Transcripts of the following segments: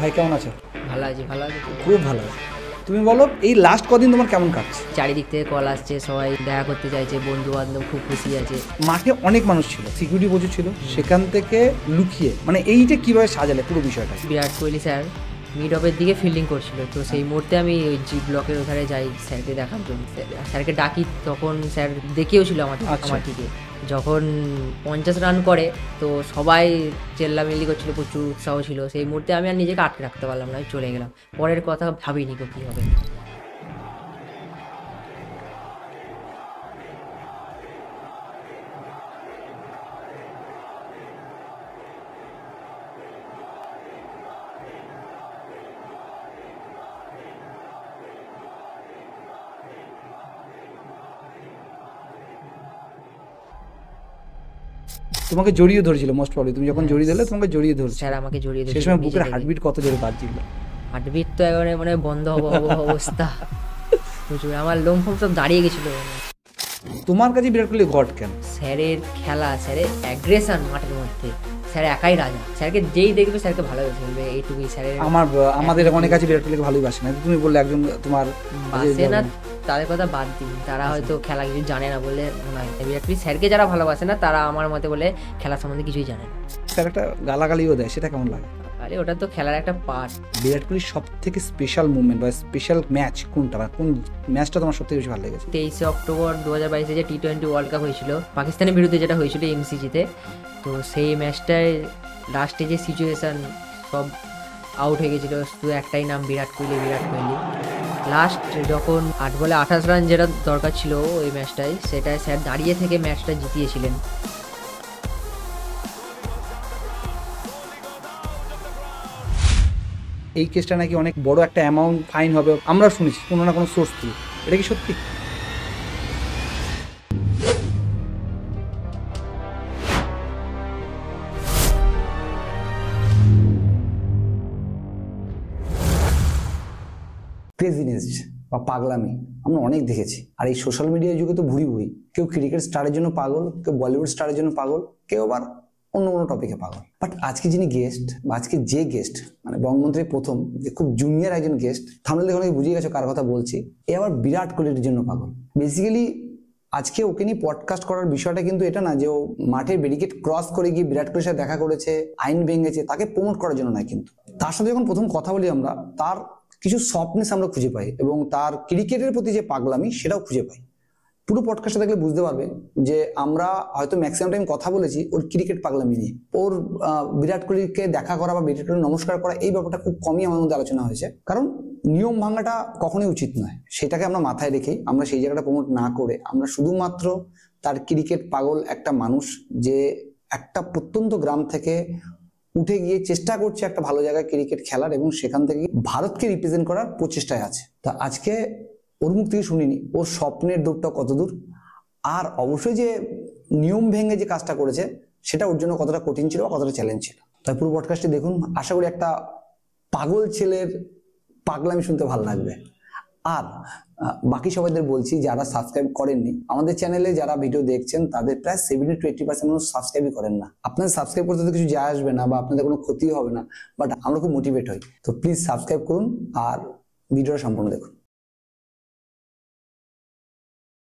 ভাই কেমন আছো? ভালো আছি, ভালো আছি। খুব ভালো আছি। তুমি বলো, এই লাস্ট কদিন তোমার কেমন কাটছে? চারিদিক থেকে কল আসছে, সবাই দেখা করতে চাইছে, বন্ধু বান্ধব খুব খুশি আছে। মাঠে অনেক মানুষ ছিল, সিকিউরিটি প্রচুর ছিল, সেখান থেকে লুকিয়ে মানে এইটা কিভাবে সাজালে পুরো বিষয়টা? বিরাট কোহলি স্যার মিড অফের দিকে ফিল্ডিং করছিল, তো সেই মুহূর্তে আমি ওই জি ব্লকের ওখানে যাই স্যারকে দেখার জন্য। স্যারকে ডাকি, তখন স্যার দেখেও ছিল আমার দিকে। যখন 50 রান করে তো সবাই চেল্লামিল্লি করছিল, প্রচুর উৎসাহ ছিল। সেই মুহূর্তে আমি আর নিজেকে আটকে রাখতে পারলাম না, আমি চলে গেলাম। পরের কথা ভাবিনি কী হবে। তোমাকে জড়িয়ে ধরেছিল মোস্ট প্রবলি, তুমি যখন জড়িয়ে দিলে তোমাকে জড়িয়ে ধরেছিল স্যার, আমাকে জড়িয়ে ধরেছিল। সেই সময় বুকের হার্টবিট কত জোরে বাজছিল? হার্টবিট তো একেবারে মানে বন্ধ অবস্থা, প্রচুর। আমার লোম ফোম সব দাঁড়িয়ে গেছিল। তোমার কাছে বিরাট কোহলি গড কেন? স্যারের খেলা, স্যারের অ্যাগ্রেশন মাঠের মধ্যে, স্যার একাই রাজা। স্যারকে যেই দেখবে স্যারকে ভালোবেসে ফেলবে, এইটুকুই স্যারের। আমাদের অনেক কাছে বিরাট কোহলিকে ভালোই বাসে না, তুমি বললে একজন তোমার বাসে না, তাদের কথা বাদ দিন, তারা হয়তো খেলা কিছু জানে না বলে মনে হয়। বিরাট কোহলি স্যারকে যারা ভালোবাসে না, তারা আমার মতে বলে খেলা সম্বন্ধে কিছুই জানে না। স্যার একটা গালাগালিও দেয়, সেটা কেমন লাগে? আরে ওটা তো খেলার একটা পার্ট। বিরাট কোহলির সব থেকে স্পেশাল মুভমেন্ট বা স্পেশাল ম্যাচ কোনটা, বা কোন ম্যাচটা তোমার সবথেকে বেশি ভালো লেগেছে? 23 অক্টোবর 2022 যে T20 ওয়ার্ল্ড কাপ হয়েছিল পাকিস্তানের বিরুদ্ধে, যেটা হয়েছিল MCGতে। তো সেই ম্যাচটায় লাস্টে যে সিচুয়েশান, সব আউট হয়ে গেছিলো, শুধু একটাই নাম, বিরাট কোহলি। লাস্ট যখন 8 বলে 28 রান যেটা দরকার ছিল ওই ম্যাচটায়, সেটাই স্যার দাঁড়িয়ে থেকে ম্যাচটা জিতিয়েছিলেন। এই কেসটা নাকি অনেক বড় একটা অ্যামাউন্ট ফাইন হবে, আমরা শুনেছি কোনো না কোনো সোর্স থেকে, এটা কি সত্যি? ক্রেজিনেস বা পাগলামি আমরা অনেক দেখেছি, আর এই সোশ্যাল মিডিয়ার যুগে তো ভুরি ভুরি। কেউ ক্রিকেট স্টারের জন্য পাগল, কেউ বলিউড স্টারের জন্য পাগল, কেউ আবার অন্য কোনো টপিকে পাগল। বাট আজকে যিনি গেস্ট, বা আজকে যে গেস্ট, মানে বঙ্গমন্ত্রীর প্রথম যে খুব জুনিয়র একজন গেস্ট, থামলে দেখে অনেকে বুঝিয়ে গেছো কার কথা বলছি। এ আবার বিরাট কোহলির জন্য পাগল। বেসিক্যালি আজকে ওকে নিয়ে পডকাস্ট করার বিষয়টা কিন্তু এটা না যে ও মাঠের ব্যারিকেড ক্রস করে গিয়ে বিরাট কোহলির সাথে দেখা করেছে, আইন ভেঙেছে, তাকে প্রমোট করার জন্য নয়। কিন্তু তার সাথে যখন প্রথম কথা বলি আমরা, তার কিছু সফটনেস আমরা খুঁজে পাই, এবং তার ক্রিকেটের প্রতি যে পাগলামি সেটাও খুঁজে পাই। পুরো পডকাস্টটা দেখলে বুঝতে পারবে যে আমরা হয়তো ম্যাক্সিমাম টাইম কথা বলেছি ওর ক্রিকেট পাগলামি নিয়ে। ওর বিরাট কোহলিকে দেখা করা বা বিরাট কোহলি নমস্কার করা, এই ব্যাপারটা খুব কমই আমার মধ্যে আলোচনা হয়েছে, কারণ নিয়ম ভাঙাটা কখনোই উচিত নয়। সেটাকে আমরা মাথায় রেখেই আমরা সেই জায়গাটা প্রমোট না করে, আমরা শুধুমাত্র তার ক্রিকেট পাগল একটা মানুষ, যে একটা প্রত্যন্ত গ্রাম থেকে উঠে গিয়ে চেষ্টা করছে একটা ভালো জায়গায় ক্রিকেট খেলার, এবং সেখান থেকে ভারতকে রিপ্রেজেন্ট করার প্রচেষ্টায় আছে। তা আজকে ওর মুখ থেকে শুনিনি ওর স্বপ্নের দূরটা কত দূর, আর অবশ্যই যে নিয়ম ভেঙে যে কাজটা করেছে সেটা ওর জন্য কতটা কঠিন ছিল বা কতটা চ্যালেঞ্জ ছিল। তাই পুরো পডকাস্টে দেখুন, আশা করি একটা পাগল ছেলের পাগলামি শুনতে ভালো লাগবে। আর বাকি সবাইদের বলছি, যারা সাবস্ক্রাইব করেননি আমাদের চ্যানেলে, যারা ভিডিও দেখছেন তাদের প্রায় 70 to 80% মানুষ সাবস্ক্রাইবই করেন না। আপনাদের সাবস্ক্রাইব করতে তো কিছু যায় আসবে না, বা আপনাদের কোনো ক্ষতিও হবে না, বাট আমরা খুব মোটিভেট হই। তো প্লিজ সাবস্ক্রাইব করুন আর ভিডিওটা সম্পূর্ণ দেখুন।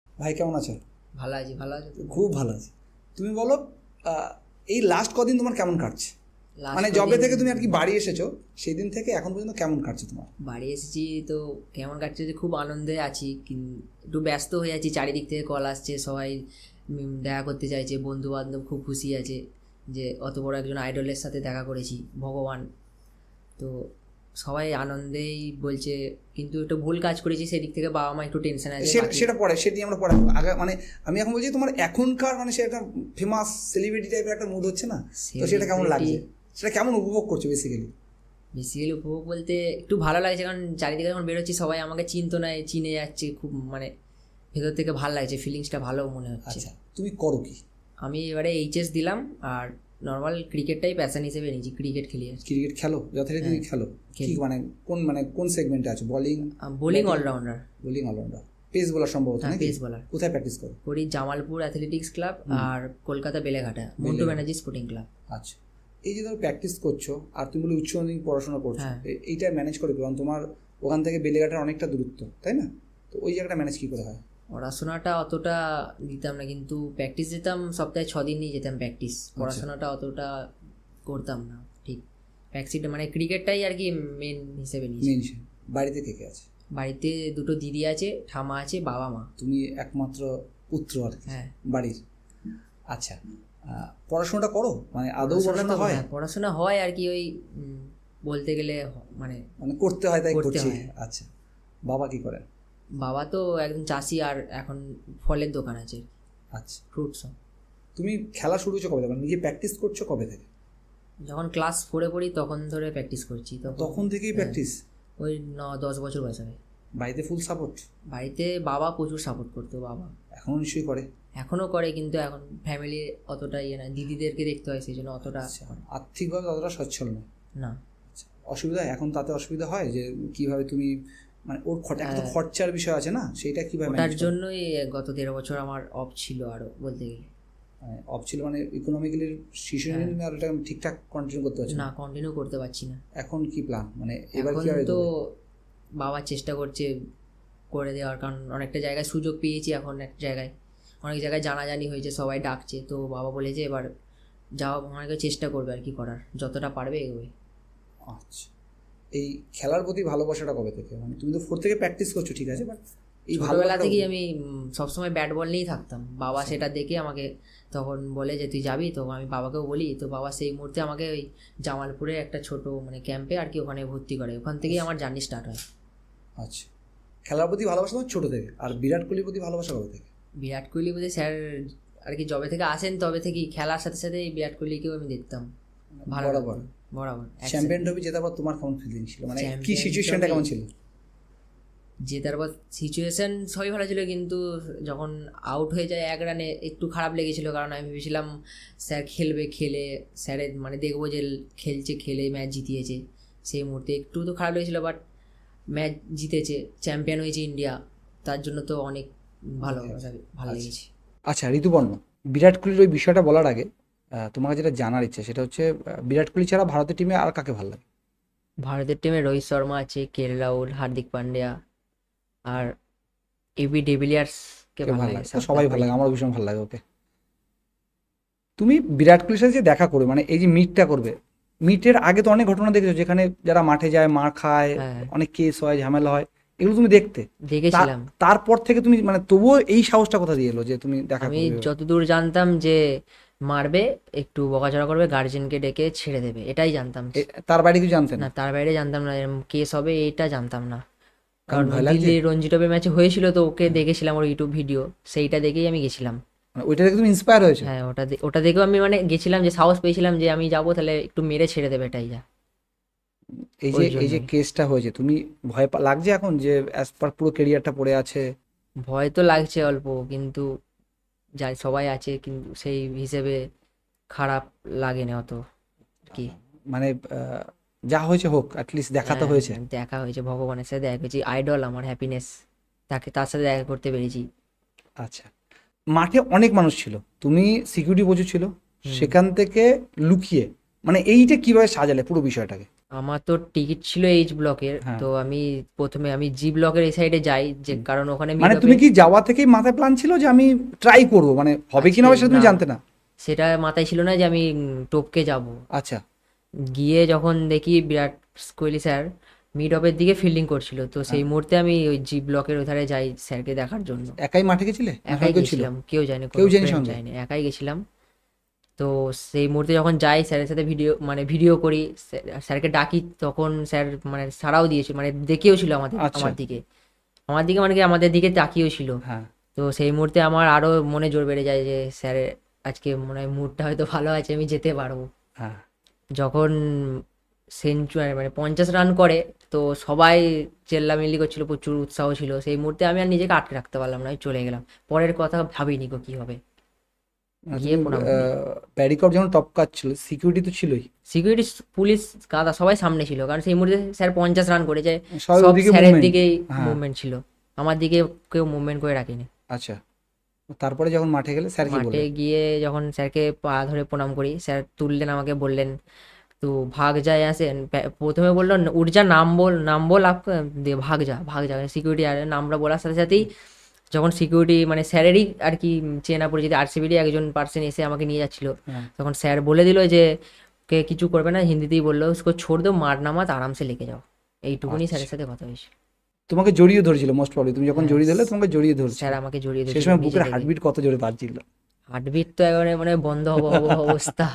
ভাই কেমন আছো? ভালো আছি, ভালো আছি। খুব ভালো আছি। তুমি বলো, এই লাস্ট কদিন তোমার কেমন কাটছে? মানে জবে থেকে তুমি আর কি বাড়ি এসেছো, সেই দিন থেকে এখন পর্যন্ত কেমন কাটছে তোমার? বাড়ি এসেছি তো কেমন কাটছে, যে খুব আনন্দে আছি, একটু ব্যস্ত হয়ে আছি। চারিদিক থেকে কল আসছে, সবাই দেখা করতে চাইছে, বন্ধু বান্ধব খুব খুশি আছে যে অত বড় একজন আইডলের সাথে দেখা করেছি, ভগবান। তো সবাই আনন্দেই বলছে, কিন্তু একটু ভুল কাজ করেছি, সেদিক থেকে বাবা মা একটু টেনশন আছে। সেটা পরে, সেটি আমরা পরে আগে, মানে আমি এখন বলছি তোমার এখনকার, মানে সে একটা ফেমাস সেলিব্রিটি টাইপের একটা মুড হচ্ছে না, তো সেটা কেমন লাগছে, সেটা কেমন উপভোগ করছো? বেসিক্যালি উপভোগ বলতে একটু ভালো লাগছে, কারণ চারিদিকে যখন বেরোচ্ছি সবাই আমাকে চিনতো না, চিনে যাচ্ছে, খুব মানে ভেতর থেকে ভালো লাগছে, ফিলিংসটা ভালো মনে হচ্ছে। আচ্ছা, তুমি করো কি? আমি এবারে এইচএস দিলাম, আর নর্মাল ক্রিকেটটাই প্যাশন হিসেবে নিয়েছি, ক্রিকেট খেলি। ক্রিকেট খেলো যথারীতি? খেলো কি, মানে কোন সেগমেন্টে আছো? Bowling allrounder. পেস বোলার সম্ভবত নাকি? Pace bowler. কোথায় প্র্যাকটিস করো? করি জামালপুর অ্যাথলেটিক্স ক্লাব আর কলকাতা বেলেঘাটা মন্টু ব্যানার্জি স্পোর্টিং ক্লাব। আচ্ছা, এই যে ধরো প্র্যাকটিস করছো আর তুমি বলে উচ্চ মাধ্যমিক পড়াশোনা করছো, হ্যাঁ। এইটা ম্যানেজ করে, কারণ তোমার ওখান থেকে বেলেঘাটার অনেকটা দূরত্ব, তাই না? তো ওই জায়গাটা ম্যানেজ কী করে হয়? পড়াশোনাটা অতটা দিতাম না, কিন্তু প্র্যাকটিস যেতাম, সপ্তাহে 6 দিনই যেতাম প্র্যাকটিস। পড়াশোনাটা অতটা করতাম না ঠিক। প্র্যাকটিসটা মানে ক্রিকেটটাই আর কি মেন হিসেবে নিয়েছি। মেন। বাড়িতে কে কে আছে? বাড়িতে 2টো দিদি আছে, ঠামা আছে, বাবা মা। তুমি একমাত্র পুত্র আর কি হ্যাঁ। বাড়ির। আচ্ছা, পড়াশোনাটা করো, মানে আদৌ পড়াশোনা হয়? হ্যাঁ, পড়াশোনা হয় আর কি, ওই বলতে গেলে মানে মানে করতে হয় তাই করতে করছি। হয়। আচ্ছা, বাবা কি করেন? বাবা তো একদম চাষি, আর এখন ফলের দোকান আছে, আচ্ছা, ফ্রুটস। তুমি খেলা শুরু করছো কবে থেকে, মানে নিজে প্র্যাকটিস করছো কবে থেকে? যখন ক্লাস 4-এ পড়ি তখন ধরে প্র্যাকটিস করছি। তখন থেকেই প্র্যাকটিস? ওই 9-10 বছর বয়স হবে। বাড়িতে ফুল সাপোর্ট? বাড়িতে বাবা প্রচুর সাপোর্ট করতো। বাবা এখনো নিশ্চয়ই করে? এখনও করে, কিন্তু এখন ফ্যামিলি অতটা ইয়ে না, দিদিদেরকে দেখতে হয়, সেই জন্য অতটা আর্থিকভাবে ততটা সচ্ছল নয় না। আচ্ছা, অসুবিধা এখন তাতে অসুবিধা হয় যে কিভাবে তুমি, মানে ওর একটা খরচার বিষয় আছে না, সেইটা কিভাবে? তার জন্যই গত 1.5 বছর আমার অফ ছিল আরও বলতে গেলে। অফ ছিল মানে ইকোনমিক্যালি সিচুয়েশন আর এটা ঠিকঠাক কন্টিনিউ করতে পারছি না, কন্টিনিউ করতে পারছি না। এখন কি প্ল্যান, মানে এবার এখন কি হবে? তো বাবা চেষ্টা করছে করে দেওয়ার, কারণ অনেকটা জায়গায় সুযোগ পেয়েছি, এখন অনেক জায়গায় জানাজানি হয়েছে, সবাই ডাকছে, তো বাবা বলেছে এবার যাও, অনেকে চেষ্টা করবে আর কি করার, যতটা পারবে এগোবে। আচ্ছা, এই খেলার প্রতি ভালোবাসাটা কবে থেকে, মানে তুমি তো 4 থেকে প্র্যাকটিস করছো ঠিক আছে, বাট এই ছোটবেলা থেকেই আমি সবসময় ব্যাট বল নিয়েই থাকতাম। বাবা সেটা দেখে আমাকে তখন বলে যে তুই যাবি, তো আমি বাবাকেও বলি, তো বাবা সেই মুহূর্তে আমাকে ওই জামালপুরে একটা ছোট মানে ক্যাম্পে আর কি ওখানে ভর্তি করে, ওখান থেকেই আমার জার্নি স্টার্ট হয়। আচ্ছা, খেলার প্রতি ভালোবাসা তোমার ছোটো থেকে, আর বিরাট কোহলির প্রতি ভালোবাসা কবে থেকে? বিরাট কোহলি বলতে স্যার আর কি যবে থেকে আসেন তবে থেকেই খেলার সাথে সাথে বিরাট কোহলিকেও আমি দেখতাম ভালো বরাবর। চ্যাম্পিয়ন ট্রফি জেতার পর তোমার কেমন ফিলিং ছিল, মানে কি সিচুয়েশনটা কেমন ছিল? জেতার পর সিচুয়েশন সবই ভালো ছিল, কিন্তু যখন আউট হয়ে যায় 1 রানে একটু খারাপ লেগেছিল, কারণ আমি ভেবেছিলাম স্যার খেলে স্যারের মানে দেখবো যে খেলে ম্যাচ জিতিয়েছে, সেই মুহূর্তে একটু তো খারাপ লেগেছিল, বাট ম্যাচ জিতেছে, চ্যাম্পিয়ন হয়েছে ইন্ডিয়া, তার জন্য তো অনেক ভালো লেগেছে। আচ্ছা ঋতুপর্ণ, বিরাট কোহলির ওই বিষয়টা বলার আগে তোমাকে যেটা জানার ইচ্ছা সেটা হচ্ছে, বিরাট কোহলি ছাড়া ভারতের টিমে আর কাকে ভালো লাগে? ভারতের টিমে রোহিত শর্মা আছে, কে.এল. রাহুল, হার্দিক পান্ডিয়া, আর এবি ডিভিলিয়ার্সকে ভালো লাগে। সবাই ভালো লাগে, আমার ভীষণ ভালো লাগে ওকে। তুমি বিরাট কোহলির সাথে যে দেখা করবে, মানে এই যে মিটটা করবে, মিটের আগে তো অনেক ঘটনা দেখেছো যেখানে যারা মাঠে যায় মার খায়, অনেক কেস হয়, ঝামেলা হয়, এগুলো তুমি দেখেছিলাম। তারপর থেকে তুমি মানে তবুও এই সাহসটা কোথা দিয়ে এলো যে তুমি দেখা আমি করবে? যতদূর জানতাম যে মারবে, একটু বকাঝকা করবে, গার্জেনকে ডেকে ছেড়ে দেবে, এটাই জানতাম। তার বাইরে কিছু জানতেন না, তার বাইরে জানতাম না এরকম কেস হবে, এটা জানতাম না। কারণ দিল্লি রঞ্জি ট্রফির ম্যাচে হয়েছিল, তো ওকে দেখেছিলাম ওর ইউটিউব ভিডিও, সেইটা দেখেই আমি গেছিলাম। ওইটা দেখে তুমি ইন্সপায়ার হয়েছে? হ্যাঁ, ওটা দেখেও আমি মানে গেছিলাম, যে সাহস পেয়েছিলাম যে আমি যাবো, তাহলে একটু মেরে ছেড়ে দেবে, এটাই যা। এই যে কেসটা হয়েছে, তুমি ভয় লাগছে এখন যে অ্যাজ পার পুরো ক্যারিয়ারটা পড়ে আছে? ভয় তো লাগছে অল্প, কিন্তু যাই সবাই আছে, কিন্তু সেই হিসেবে খারাপ লাগে না অত কি, মানে যা হয়েছে হোক, অ্যাটলিস্ট দেখা তো হয়েছে। দেখা হয়েছে, ভগবানের সাথে দেখা হয়েছে, আইডল আমার হ্যাপিনেস, তার সাথে দেখা করতে পেরেছি। আচ্ছা, মাঠে অনেক মানুষ ছিল, তুমি সিকিউরিটি প্রচুর ছিল, সেখান থেকে লুকিয়ে মানে এইটা কিভাবে সাজালে পুরো বিষয়টাকে? আমার তো টিকিট ছিল এইচ ব্লকের, তো আমি প্রথমে জি ব্লকের এই সাইডে যাই, যে কারণ ওখানে মানে তুমি কি যাওয়া থেকেই মাথায় প্ল্যান ছিল যে আমি ট্রাই করব, মানে হবে কি না হবে সেটা তুমি জানতে না? সেটা মাথায় ছিল না যে আমি টপকে যাব। আচ্ছা, গিয়ে যখন দেখি বিরাট কোহলি স্যার মিড অফের দিকে ফিল্ডিং করছিল, তো সেই মুহূর্তে আমি ওই জি ব্লকের ওধারে যাই স্যারকে দেখার জন্য। একাই মাঠে গেছিলে? একাই গেছিলাম, কেউ যায়নি, যায়নি, একাই গেছিলাম। তো সেই মুহূর্তে যখন যাই স্যারের সাথে ভিডিও করি, স্যারকে ডাকি, তখন স্যার মানে সাড়াও দিয়েছিল, মানে দেখেও ছিল আমার দিকে মানে কি আমাদের দিকে তাকিয়েও ছিল। তো সেই মুহূর্তে আমার আরো মনে জোর বেড়ে যায় যে স্যারের আজকে মনে হয় মুডটা হয়তো ভালো আছে, আমি যেতে পারবো। যখন সেঞ্চুরি মানে 50 রান করে, তো সবাই চেল্লামিল্লি করছিল, প্রচুর উৎসাহ ছিল, সেই মুহূর্তে আমি আর নিজেকে আটকে রাখতে পারলাম না, আমি চলে গেলাম, পরের কথা ভাবিনি কি হবে। প্যারিকপ যখন টপ কাজ ছিল, সিকিউরিটি তো ছিলই, সিকিউরিটি পুলিশ গাদা সবাই সামনে ছিল, কারণ সেই মুহূর্তে স্যার 50 রান করেছে, সব স্যারের দিকেই মুভমেন্ট ছিল, আমার দিকে কেউ মুভমেন্ট করে রাখেনি। আচ্ছা, তারপরে যখন মাঠে গেলে স্যার কি মাঠে বললেন? গিয়ে যখন স্যারকে পা ধরে প্রণাম করি, স্যার তুললেন আমাকে, বললেন তো ভাগ যায় আসেন। প্রথমে বললো উঠ যা, নাম বল আপ, দিয়ে ভাগ যা সিকিউরিটি। আর নামটা বলার সাথে সাথেই যখন সিকিউরিটি মানে স্যারেরই আর কি চেনা পরিচিত আরসিবিরই একজন পার্সন এসে আমাকে নিয়ে যাচ্ছিল, হ্যাঁ। তখন স্যার বলে দিল যে কে কিছু করবে না, হিন্দিতেই বললো উসকো ছোড় দো, মারনা মত, আরামসে লেকে যাও। এইটুকুনি আচ্ছা। স্যারের সাথে কথা হয়েছে। তোমাকে জড়িয়ে ধরেছিল মোস্ট প্রবলি, তুমি যখন হ্যাঁ, জড়িয়ে ধরলে তোমাকে জড়িয়ে ধরছিল। স্যার আমাকে জড়িয়ে সেই ধরেছিল সময় নিজে বুকের থেকে। হার্টবিট কত জোরে বাজছিল? হার্টবিট তো একেবারে মানে বন্ধ হবো হবো অবস্থা।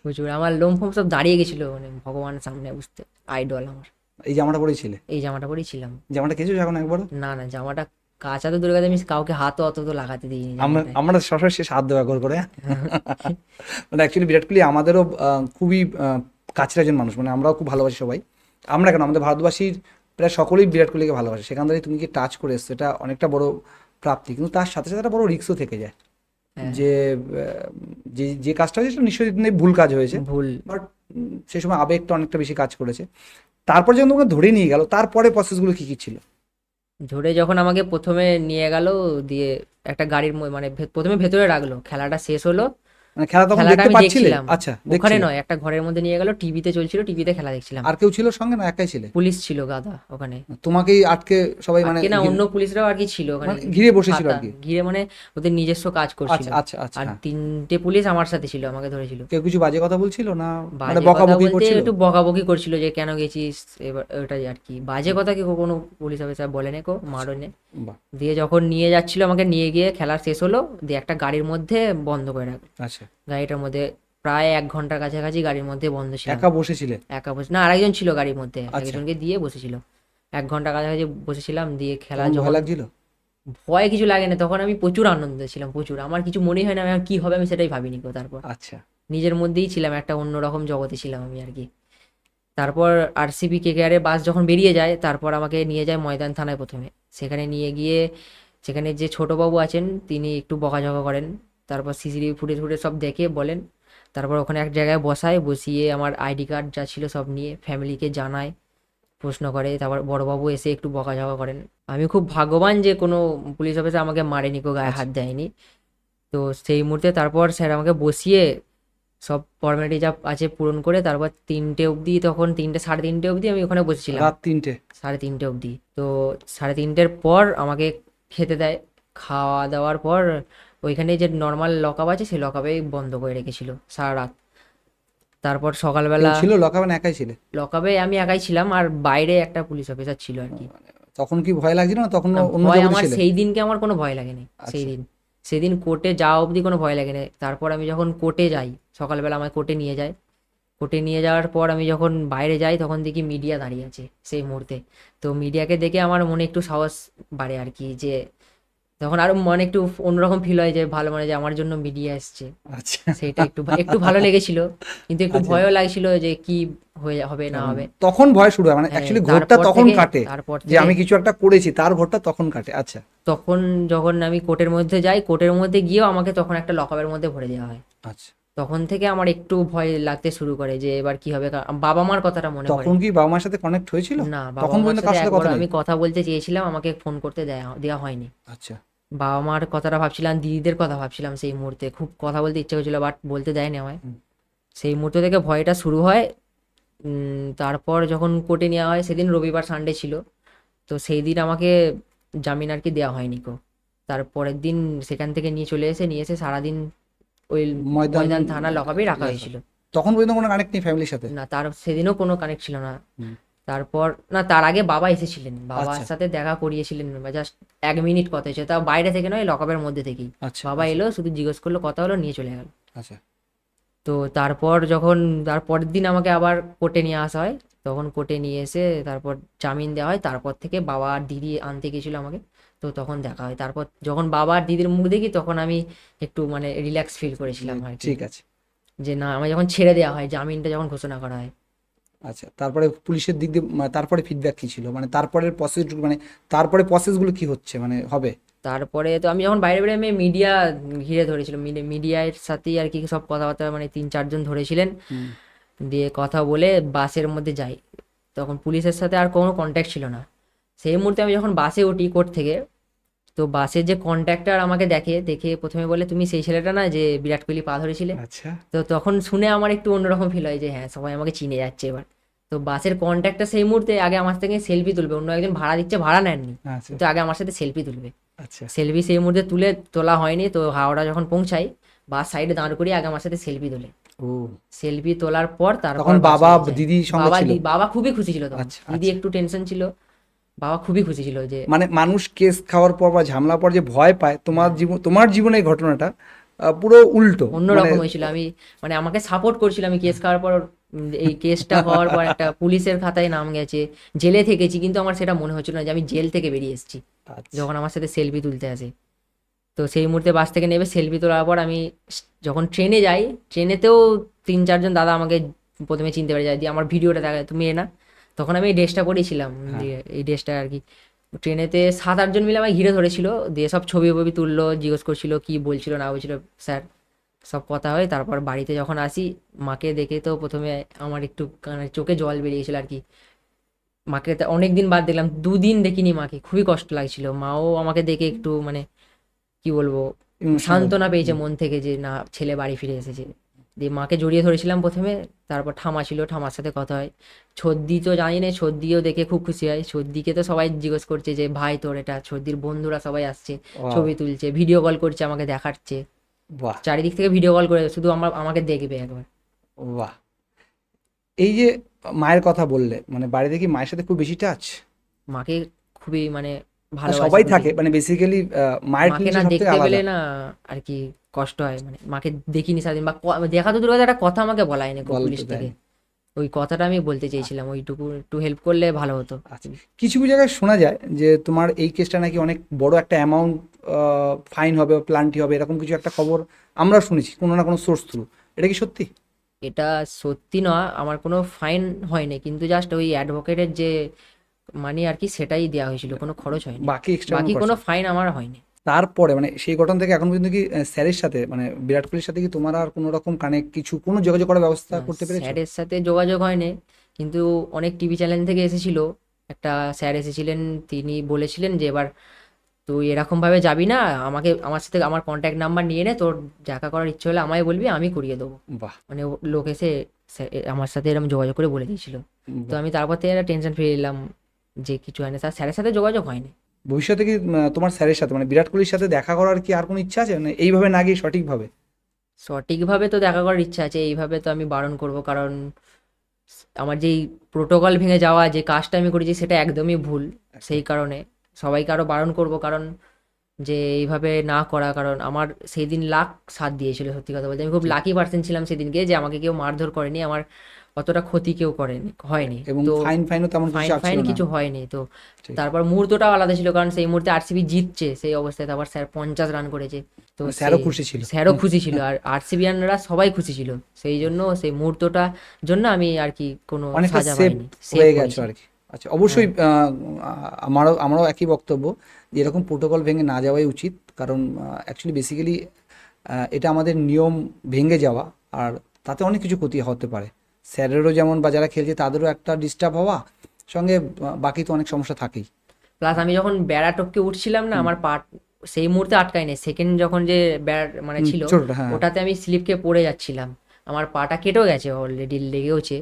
প্রচুর, আমার লোম ফোম সব দাঁড়িয়ে গেছিল, মানে ভগবানের সামনে বুঝতে, আইডল আমার। এই জামাটা পরেছিলে? এই জামাটা পরেই ছিলাম। জামাটা কেচেছো এখন একবারও? না না, জামাটা কাঁচা তো দূরে কথা, আমি কাউকে হাতও অত তো লাগাতে দিইনি আমরা জামাটায়। আমরা সরাসরি শেষ হাত দেওয়া করে মানে অ্যাকচুয়ালি বিরাট কোহলি আমাদেরও খুবই কাছের একজন মানুষ, মানে আমরাও খুব ভালোবাসি সবাই। আমরা কেন, আমাদের ভারতবাসীর প্রায় সকলেই বিরাট কোহলিকে ভালোবাসে। সেখান থেকে তুমি কি টাচ করে এসছো, এটা অনেকটা বড় প্রাপ্তি, কিন্তু তার সাথে সাথে একটা বড় রিস্কও থেকে যায়। হ্যাঁ। যে যে যে কাজটা হয়েছে সেটা নিশ্চয়ই ভুল কাজ হয়েছে, ভুল। বাট সেই সময় আবেগটা অনেকটা বেশি কাজ করেছে। তারপর যখন তোমাকে ধরে নিয়ে গেল, তারপরে প্রসেসগুলো কি কি ছিল? ধরে যখন আমাকে প্রথমে নিয়ে গেল, দিয়ে একটা গাড়ির মানে প্রথমে ভেতরে রাখলো, খেলাটা শেষ হলো। মানে খেলা তখন খেলাটা দেখতে আমি পাচ্ছিলে? দেখছিলাম, আচ্ছা, ওখানে দেখছিলে। নয়, একটা ঘরের মধ্যে নিয়ে গেল, টিভিতে চলছিল, টিভিতে খেলা দেখছিলাম। আর কেউ ছিল সঙ্গে না একাই ছিলে? পুলিশ ছিল গাদা ওখানে। তোমাকেই আটকে সবাই মানে আজকে না, অন্য পুলিশরাও আর কি ছিল ওখানে, মানে ঘিরে বসেছিল হাতা আর কি? ঘিরে মানে ওদের নিজস্ব কাজ করছিল। আচ্ছা আচ্ছা আচ্ছা, আর হ্যাঁ। 3টে পুলিশ আমার সাথে ছিল, আমাকে ধরেছিল। কেউ কিছু বাজে কথা বলছিল না, মানে বাজে কথা বকাবকি বলতে করছিল? একটু বকাবকি করছিল যে কেন গেছিস, এবার ওটাই আর কি। বাজে কথা কি কোনো পুলিশ অফিসার বলেনি, কো মারনে। বাহ। দিয়ে যখন নিয়ে যাচ্ছিল আমাকে, নিয়ে গিয়ে খেলা শেষ হলো, দিয়ে একটা গাড়ির মধ্যে বন্ধ করে রাখলো। আচ্ছা, গাড়িটার মধ্যে প্রায় 1 ঘন্টার কাছাকাছি গাড়ির মধ্যে বন্ধ ছিল। একা বসেছিলে? একা বসে না, আরেকজন ছিল গাড়ির মধ্যে, আচ্ছা। একজনকে দিয়ে বসেছিল। 1 ঘন্টা কাছাকাছি বসেছিলাম, দিয়ে খেলা তখন যখন, ভয় লাগছিল? ভয় কিছু লাগে না তখন, আমি প্রচুর আনন্দে ছিলাম, প্রচুর। আমার কিছু মনেই হয় না আমার কি হবে, আমি সেটাই ভাবিনি কো। তারপর আচ্ছা। নিজের মধ্যেই ছিলাম, একটা অন্যরকম জগতে ছিলাম আমি আর কি। তারপর আরসিবি কেকেআরের বাস যখন বেরিয়ে যায়, তারপর আমাকে নিয়ে যায় ময়দান থানায় প্রথমে। সেখানে নিয়ে গিয়ে সেখানে যে ছোটবাবু আছেন তিনি একটু বকাঝকা করেন, তারপর সিসিটিভি ফুটেজ ফুটেজ সব দেখে বলেন। তারপর ওখানে এক জায়গায় বসায়, বসিয়ে আমার আইডি কার্ড যা ছিল সব নিয়ে ফ্যামিলিকে জানায়, প্রশ্ন করে। তারপর বড়বাবু এসে একটু বকাঝকা করেন। আমি খুব ভাগ্যবান যে কোনো পুলিশ অফিসার আমাকে মারেনি, কো গায়ে হাত দেয়নি। তো সেই মুহূর্তে তারপর স্যার আমাকে বসিয়ে সব ফর্মালিটি যা আছে পূরণ করে, তারপর 3টে অবধি, তখন 3টে 3:30 অবধি আমি ওখানে বসেছিলাম। রাত 3টে? 3:30 অবধি। তো 3:30-এর পর আমাকে খেতে দেয়। খাওয়া দাওয়ার পর ওইখানে যে নর্মাল লকআপ আছে, সেই লকআপে বন্ধ করে রেখেছিল সারা রাত। তারপর কেউ সকালবেলা ছিল লকাবে না একাই ছিলে? লকআপে আমি একাই ছিলাম, আর বাইরে একটা পুলিশ অফিসার ছিল আর কি। তখন কি ভয় লাগছিল না? তখন না, অন্য ভয় জগতে আমার ছিলে? সেই দিনকে আমার কোনো ভয় লাগেনি। সেই আচ্ছা। দিন, সেদিন কোর্টে যাওয়া অবধি কোনো ভয় লাগেনি। তারপর আমি যখন কোর্টে যাই, সকালবেলা আমায় কোর্টে নিয়ে যায়। কোর্টে নিয়ে যাওয়ার পর আমি যখন বাইরে যাই, তখন দেখি মিডিয়া দাঁড়িয়ে আছে সেই মুহূর্তে। তো মিডিয়াকে দেখে আমার মনে একটু সাহস বাড়ে আর কি, যে তখন আরো মনে একটু অন্যরকম ফিল হয় যে ভালো, মানে যে আমার জন্য মিডিয়া এসছে। আচ্ছা। সেটা একটু একটু ভালো লেগেছিল, কিন্তু একটু আচ্ছা। ভয়ও লাগছিল যে কি হয়ে হবে না হবে। তখন ভয় শুরু হয়, মানে হ্যাঁ, অ্যাকচুয়ালি ঘোরটা তারপর তখন থেকে- কাটে তারপর যে আমি থেকে- কিছু একটা করেছি, তার ঘোরটা তখন কাটে। আচ্ছা। তখন যখন আমি কোর্টের মধ্যে যাই, কোর্টের মধ্যে গিয়েও আমাকে তখন একটা লকআপের মধ্যে ভরে দেওয়া হয়। আচ্ছা। তখন থেকে আমার একটু ভয় লাগতে শুরু করে যে এবার কি হবে। বাবা মার কথাটা মনে পড়ে। তখন কি বাবা মার সাথে কানেক্ট হয়েছিল? না, বাবা তখন মার পর্যন্ত সাথে কার সাথে কথা একবার নেই? আমি কথা বলতে চেয়েছিলাম, আমাকে ফোন করতে দেওয়া হয়নি। আচ্ছা। বাবা মার কথাটা ভাবছিলাম, দিদিদের কথা ভাবছিলাম সেই মুহূর্তে, খুব কথা বলতে ইচ্ছে হচ্ছিল, বাট বলতে দেয়নি আমায়। হুম। সেই মুহূর্ত থেকে ভয়টা শুরু হয়। তারপর যখন কোর্টে নেওয়া হয়, সেদিন রবিবার সানডে ছিল, তো সেই দিন আমাকে জামিন আর কি দেওয়া হয়নি কো। তারপরের দিন সেখান থেকে নিয়ে এসে সারাদিন ওই ময়দান থানা লকআপেই রাখা হয়েছিল। তখন পর্যন্ত কোনো কানেক্ট নেই ফ্যামিলির সাথে? না, তার সেদিনও কোনো কানেক্ট ছিল না। হুম। তারপর না, তার আগে বাবা এসেছিলেন, বাবার আচ্ছা। সাথে দেখা করিয়েছিলেন, জাস্ট 1 মিনিট কথা হয়েছে, তাও বাইরে থেকে নয়, লকআপের মধ্যে থেকেই। আচ্ছা। বাবা এলো, শুধু জিজ্ঞেস করলো, কথা হলো, নিয়ে চলে গেল। আচ্ছা। তো তারপর যখন তারপরের দিন আমাকে আবার কোর্টে নিয়ে আসা হয়, তখন কোর্টে নিয়ে এসে তারপর জামিন দেওয়া হয়। তারপর থেকে বাবা আর দিদি আনতে গেছিলো আমাকে, তো তখন দেখা হয়। তারপর যখন বাবা আর দিদির মুখ দেখি, তখন আমি একটু মানে রিল্যাক্স ফিল করেছিলাম আর কি, ঠিক আছে। যে না, আমার যখন ছেড়ে দেওয়া হয়, জামিনটা যখন ঘোষণা করা হয়। আচ্ছা, তারপরে পুলিশের দিক দিয়ে তারপরে ফিডব্যাক কি ছিল, মানে তারপরের প্রসেস, মানে তারপরে প্রসেসগুলো কি হচ্ছে মানে হবে? তারপরে তো আমি যখন বাইরে বেরিয়ে, আমি মিডিয়া ঘিরে ধরেছিল, মিডিয়ার সাথেই আর কি সব কথাবার্তা, মানে 3-4 জন ধরেছিলেন। হুম। দিয়ে কথা বলে বাসের মধ্যে যাই, তখন পুলিশের সাথে আর কোনো কন্ট্যাক্ট ছিল না। সেই মুহূর্তে আমি যখন বাসে উঠি কোর্ট থেকে, তো বাসের যে কন্ট্রাক্টর আমাকে দেখে প্রথমে বলে তুমি সেই ছেলেটা না যে বিরাট কোহলি পা ধরেছিলে। আচ্ছা তো তখন শুনে আমার একটু অন্যরকম ফিল হয় যে হ্যাঁ সবাই আমাকে চিনে যাচ্ছে এবার। তো বাসের কন্ট্রাক্টর সেই মুহূর্তে আগে আমার থেকে সেলফি তুলবে, অন্য একজন ভাড়া দিচ্ছে, ভাড়া নেননি, আচ্ছা কিন্তু আগে আমার সাথে সেলফি তুলবে। আচ্ছা সেলফি সেই মুহূর্তে তোলা হয়নি। তো হাওড়া যখন পৌঁছাই বাস সাইডে দাঁড় করিয়ে আগে আমার সাথে সেলফি তোলে। ও সেলফি তোলার পর তারপর তখন বাসে বাবা উঠে যাই। দিদি সঙ্গে বাবা ছিল? বাবা খুবই খুশি ছিল তখন, আচ্ছা, দিদি আচ্ছা। একটু টেনশন ছিল, বাবা খুবই খুশি ছিল যে মানে মানুষ কেস খাওয়ার পর বা ঝামেলার পর যে ভয় পায়, তোমার জীবনে এই ঘটনাটা পুরো উল্টো। অন্যরকম হয়েছিল। আমি মানে আমাকে সাপোর্ট করছিল। আমি কেস খাওয়ার পর এই কেসটা হওয়ার পর একটা পুলিশের খাতায় নাম গেছে, জেলে থেকেছি, কিন্তু আমার সেটা মনে হচ্ছিল না যে আমি জেল থেকে বেরিয়ে এসেছি আচ্ছা যখন আমার সাথে সেলফি তুলতে আসে। তো সেই মুহূর্তে বাস থেকে নেবে সেলফি তোলার পর আমি যখন ট্রেনে যাই, ট্রেনেতেও 3-4 জন দাদা আমাকে প্রথমে চিনতে পেরে যায়, দিয়ে আমার ভিডিওটা দেখা তুমি না, তখন আমি এই ড্রেসটা পরেছিলাম, দিয়ে এই ড্রেসটা আর কি। ট্রেনেতে 7-8 জন মিলে আমাকে ঘিরে ধরেছিল, দিয়ে সব ছবি তুললো, জিজ্ঞেস করছিল কি বলছিল না বলছিল স্যার, সব কথা হয়। তারপর বাড়িতে যখন আসি মাকে দেখে তো প্রথমে আমার একটু চোখে জল বেরিয়েছিল আর কি। মাকে অনেকদিন বাদ দেখলাম, 2 দিন দেখিনি মাকে, খুবই কষ্ট লাগছিল। মাও আমাকে দেখে একটু মানে কি বলবো সান্ত্বনা পেয়েছে মন থেকে যে না ছেলে বাড়ি ফিরে এসেছে। দিয়ে মাকে জড়িয়ে ধরেছিলাম প্রথমে, তারপর ঠামা ছিল, ঠামার সাথে কথা হয়। ছদ্দি তো জানি না, ছদ্দিও দেখে খুব খুশি হয়। ছদ্দিকে তো সবাই জিজ্ঞেস করছে যে ভাই তোর এটা, ছদ্দির বন্ধুরা সবাই আসছে, ছবি তুলছে, ভিডিও কল করছে, আমাকে দেখাচ্ছে, বাহ চারিদিক থেকে ভিডিও কল করে শুধু আমাকে দেখবে একবার। বাহ। এই যে মায়ের কথা বললে, মানে বাড়িতে কি মায়ের সাথে খুব বেশি টাচ? মাকে খুবই মানে সবাই ভালোবাসি। থাকে, মানে বেসিক্যালি মায়ের মাকে ফিলিংস না সব থেকে দেখতে পেলে আলাদা। না আর কি কষ্ট হয়। মানে মাকে দেখিনি সারাদিন, বা দেখা তো দূর কথা, একটা কথা আমাকে বলা হয়নি বলতে পুলিশ থেকে। দেয়নি। ওই কথাটা আমি বলতে চেয়েছিলাম, ওইটুকু একটু হেল্প করলে ভালো হতো। আচ্ছা, কিছু কিছু জায়গায় শোনা যায় যে তোমার এই কেসটা নাকি অনেক বড় একটা অ্যামাউন্ট ফাইন হবে, প্লান্টি হবে, এরকম কিছু একটা খবর আমরা শুনেছি কোনো না কোনো সোর্স থ্রু। এটা কি সত্যি? এটা সত্যি নয়, আমার কোনো ফাইন হয়নি, কিন্তু জাস্ট ওই অ্যাডভোকেটের যে মানি আর কি সেটাই দেওয়া হয়েছিল, কোনো খরচ হয়নি, বাকি এক্সট্রা বাকি কোনো ফাইন আমার হয়নি। তারপরে মানে সেই ঘটনা থেকে এখন পর্যন্ত কি স্যারের সাথে, মানে বিরাট কোহলির সাথে কি তোমার আর কোনো রকম কানেক্ট কিছু কোনো যোগাযোগ করার ব্যবস্থা করতে পেরেছো? স্যারের সাথে যোগাযোগ হয়নি, কিন্তু অনেক টিভি চ্যানেল থেকে এসেছিল। একটা স্যার এসেছিলেন, তিনি বলেছিলেন যে এবার তুই এরকম ভাবে যাবি না, আমার সাথে আমার কন্ট্যাক্ট নাম্বার নিয়ে নে, তোর দেখা করার ইচ্ছে হলে আমায় বলবি, আমি করিয়ে দেবো। বাহ মানে লোক এসে আমার সাথে এরকম যোগাযোগ করে বলে দিয়েছিল। তো বাহ। আমি তারপর থেকে একটা টেনশন ফিরে এলাম যে কিছু হয় না। স্যারের সাথে যোগাযোগ হয়নি। ভবিষ্যতে কি তোমার স্যারের সাথে মানে বিরাট কোহলির সাথে দেখা করার কি আর কোনো ইচ্ছা আছে, মানে এইভাবে না গিয়ে সঠিকভাবে? সঠিকভাবে তো দেখা করার ইচ্ছা আছে, এইভাবে তো আমি বারণ করব, কারণ আমার যেই প্রোটোকল ভেঙে যাওয়া যে কাজটা আমি করেছি সেটা একদমই ভুল। সেই কারণে সবাইকে আরো বারণ করব, কারণ যে এইভাবে না করা, কারণ আমার সেই দিন লাক সাথ দিয়েছিল। সত্যি কথা বলতে আমি খুব লাকি পার্সন ছিলাম সেদিনকে, যে আমাকে কেউ মারধর করেনি, আমার অতটা ক্ষতি কেউ হয়নি। এবং তো ফাইনও তেমন কিছু ফাইন আসছিল না। কিছু হয়নি। তো ঠিক। তারপর মুহূর্তটাও আলাদা ছিল, কারণ সেই মুহূর্তে আরসিবি জিতছে, সেই অবস্থায় তারপর স্যার 50 রান করেছে। তো মানে স্যারও খুশি ছিল। স্যারও খুশি ছিল, আর আরসিবিয়ানরা সবাই খুশি ছিল। সেই জন্য সেই মুহূর্তটা জন্য আমি আর কি কোনো অনেকটা সাজা সেভ পাইনি, হয়ে সেভ গেছো করেছি। আর কি। আচ্ছা, অবশ্যই আমারও একই বক্তব্য যে এরকম প্রোটোকল ভেঙে না যাওয়াই উচিত, কারণ অ্যাকচুয়ালি বেসিক্যালি এটা আমাদের নিয়ম ভেঙে যাওয়া, আর তাতে অনেক কিছু ক্ষতি হতে পারে। স্যারেরও যেমন বা যারা খেলছে তাদেরও একটা ডিস্টার্ব হওয়া, সঙ্গে বাকি তো অনেক সমস্যা থাকেই। প্লাস আমি যখন বেড়া টপকে উঠছিলাম না, আমার পা সেই মুহূর্তে আটকায় নাই, সেকেন্ড যখন যে বেড়া মানে ছিল ছোটটা, হ্যাঁ। ওটাতে আমি স্লিপ খেয়ে পড়ে যাচ্ছিলাম, আমার পাটা কেটেও গেছে, অলরেডি লেগেওছে।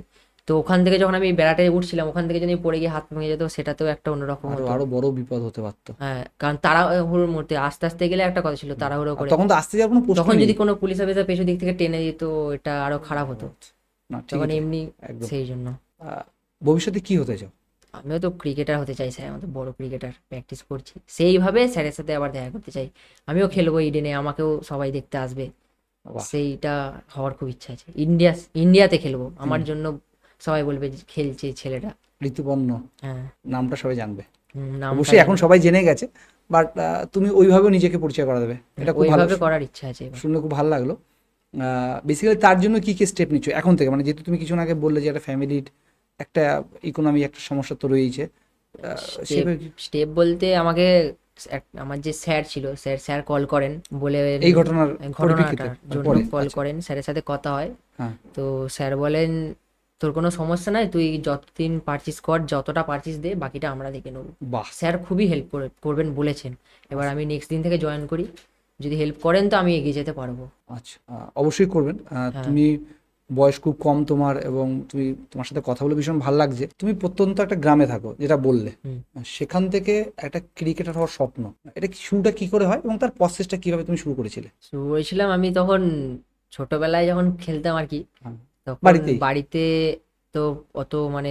তো ওখান থেকে যখন আমি বেড়াটায় উঠছিলাম, ওখান থেকে যদি পড়ে গিয়ে হাত ভেঙে যেত, সেটাতেও একটা অন্যরকম আরো হতো। আরো বড় বিপদ হতে পারতো। হ্যাঁ, কারণ তাড়াহুড়োর মধ্যে আস্তে আস্তে গেলে একটা কথা ছিল, তাড়াহুড়ো আর করে তখন তো আসতে যাওয়ার কোনো প্রশ্ন তখন নেই। যদি কোনো পুলিশ অফিসার পেছন দিক থেকে টেনে দিত, এটা আরো খারাপ হতো। না, ঠিক তখন আছে, এমনি একদম। সেই জন্য ভবিষ্যতে কি হতে চাও? আমিও তো ক্রিকেটার হতে চাই স্যার, আমাদের বড় ক্রিকেটার, প্র্যাকটিস করছি সেইভাবে স্যারের সাথে আবার দেখা করতে চাই। আমিও খেলবো ইডেনে, আমাকেও সবাই দেখতে আসবে, বাহ। সেইটা হওয়ার খুব ইচ্ছা আছে। ইন্ডিয়াতে খেলবো, আমার জন্য সবাই বলবে যে খেলছে ছেলেটা। ঋতুপর্ণ হ্যাঁ, নামটা সবাই জানবে। নামটা অবশ্যই এখন সবাই জেনে গেছে, বাট তুমি ওইভাবেও নিজেকে পরিচয় করা দেবে, এটা খুব ভালো। ওইভাবে করার ইচ্ছা আছে এবার। শুনে খুব ভালো লাগলো। বেসিক্যালি তার জন্য কি কি স্টেপ নিচ্ছ এখন থেকে, মানে যেহেতু তুমি কিছু আগে বললে যে একটা ফ্যামিলির একটা ইকোনমি একটা সমস্যা তো রয়েছে, সেভাবে স্টেপ বলতে আমাকে আমার যে স্যার ছিল, স্যার কল করেন বলে এই ঘটনাটার ঘটনাটার জন্য পরে? কল আচ্ছা। করেন, স্যারের সাথে কথা হয়। হ্যাঁ। তো স্যার বলেন তোর কোনো সমস্যা নাই, তুই যতদিন পারচিস কর, যতটা পারচিস দে, বাকিটা আমরা দেখে নেবো। বাহ, স্যার খুবই হেল্প করবেন বলেছেন। এবার আমি নেক্সট দিন থেকে জয়েন করি, যদি হেল্প করেন তো আমি এগিয়ে যেতে পারবো। আচ্ছা, অবশ্যই করবেন। তুমি বয়স খুব কম তোমার, এবং তোমার সাথে কথা বলে ভীষণ ভালো লাগছে। তুমি প্রত্যন্ত একটা গ্রামে থাকো যেটা বললে, সেখান থেকে একটা ক্রিকেটার হওয়ার স্বপ্ন, এটা শুরুটা কি করে হয় এবং তার প্রসেসটা কিভাবে তুমি শুরু করেছিলে? শুরু করেছিলাম আমি তখন ছোটবেলায় যখন খেলতাম আর কি, হ্যাঁ, তখন বাড়িতেই? বাড়িতে তো অত মানে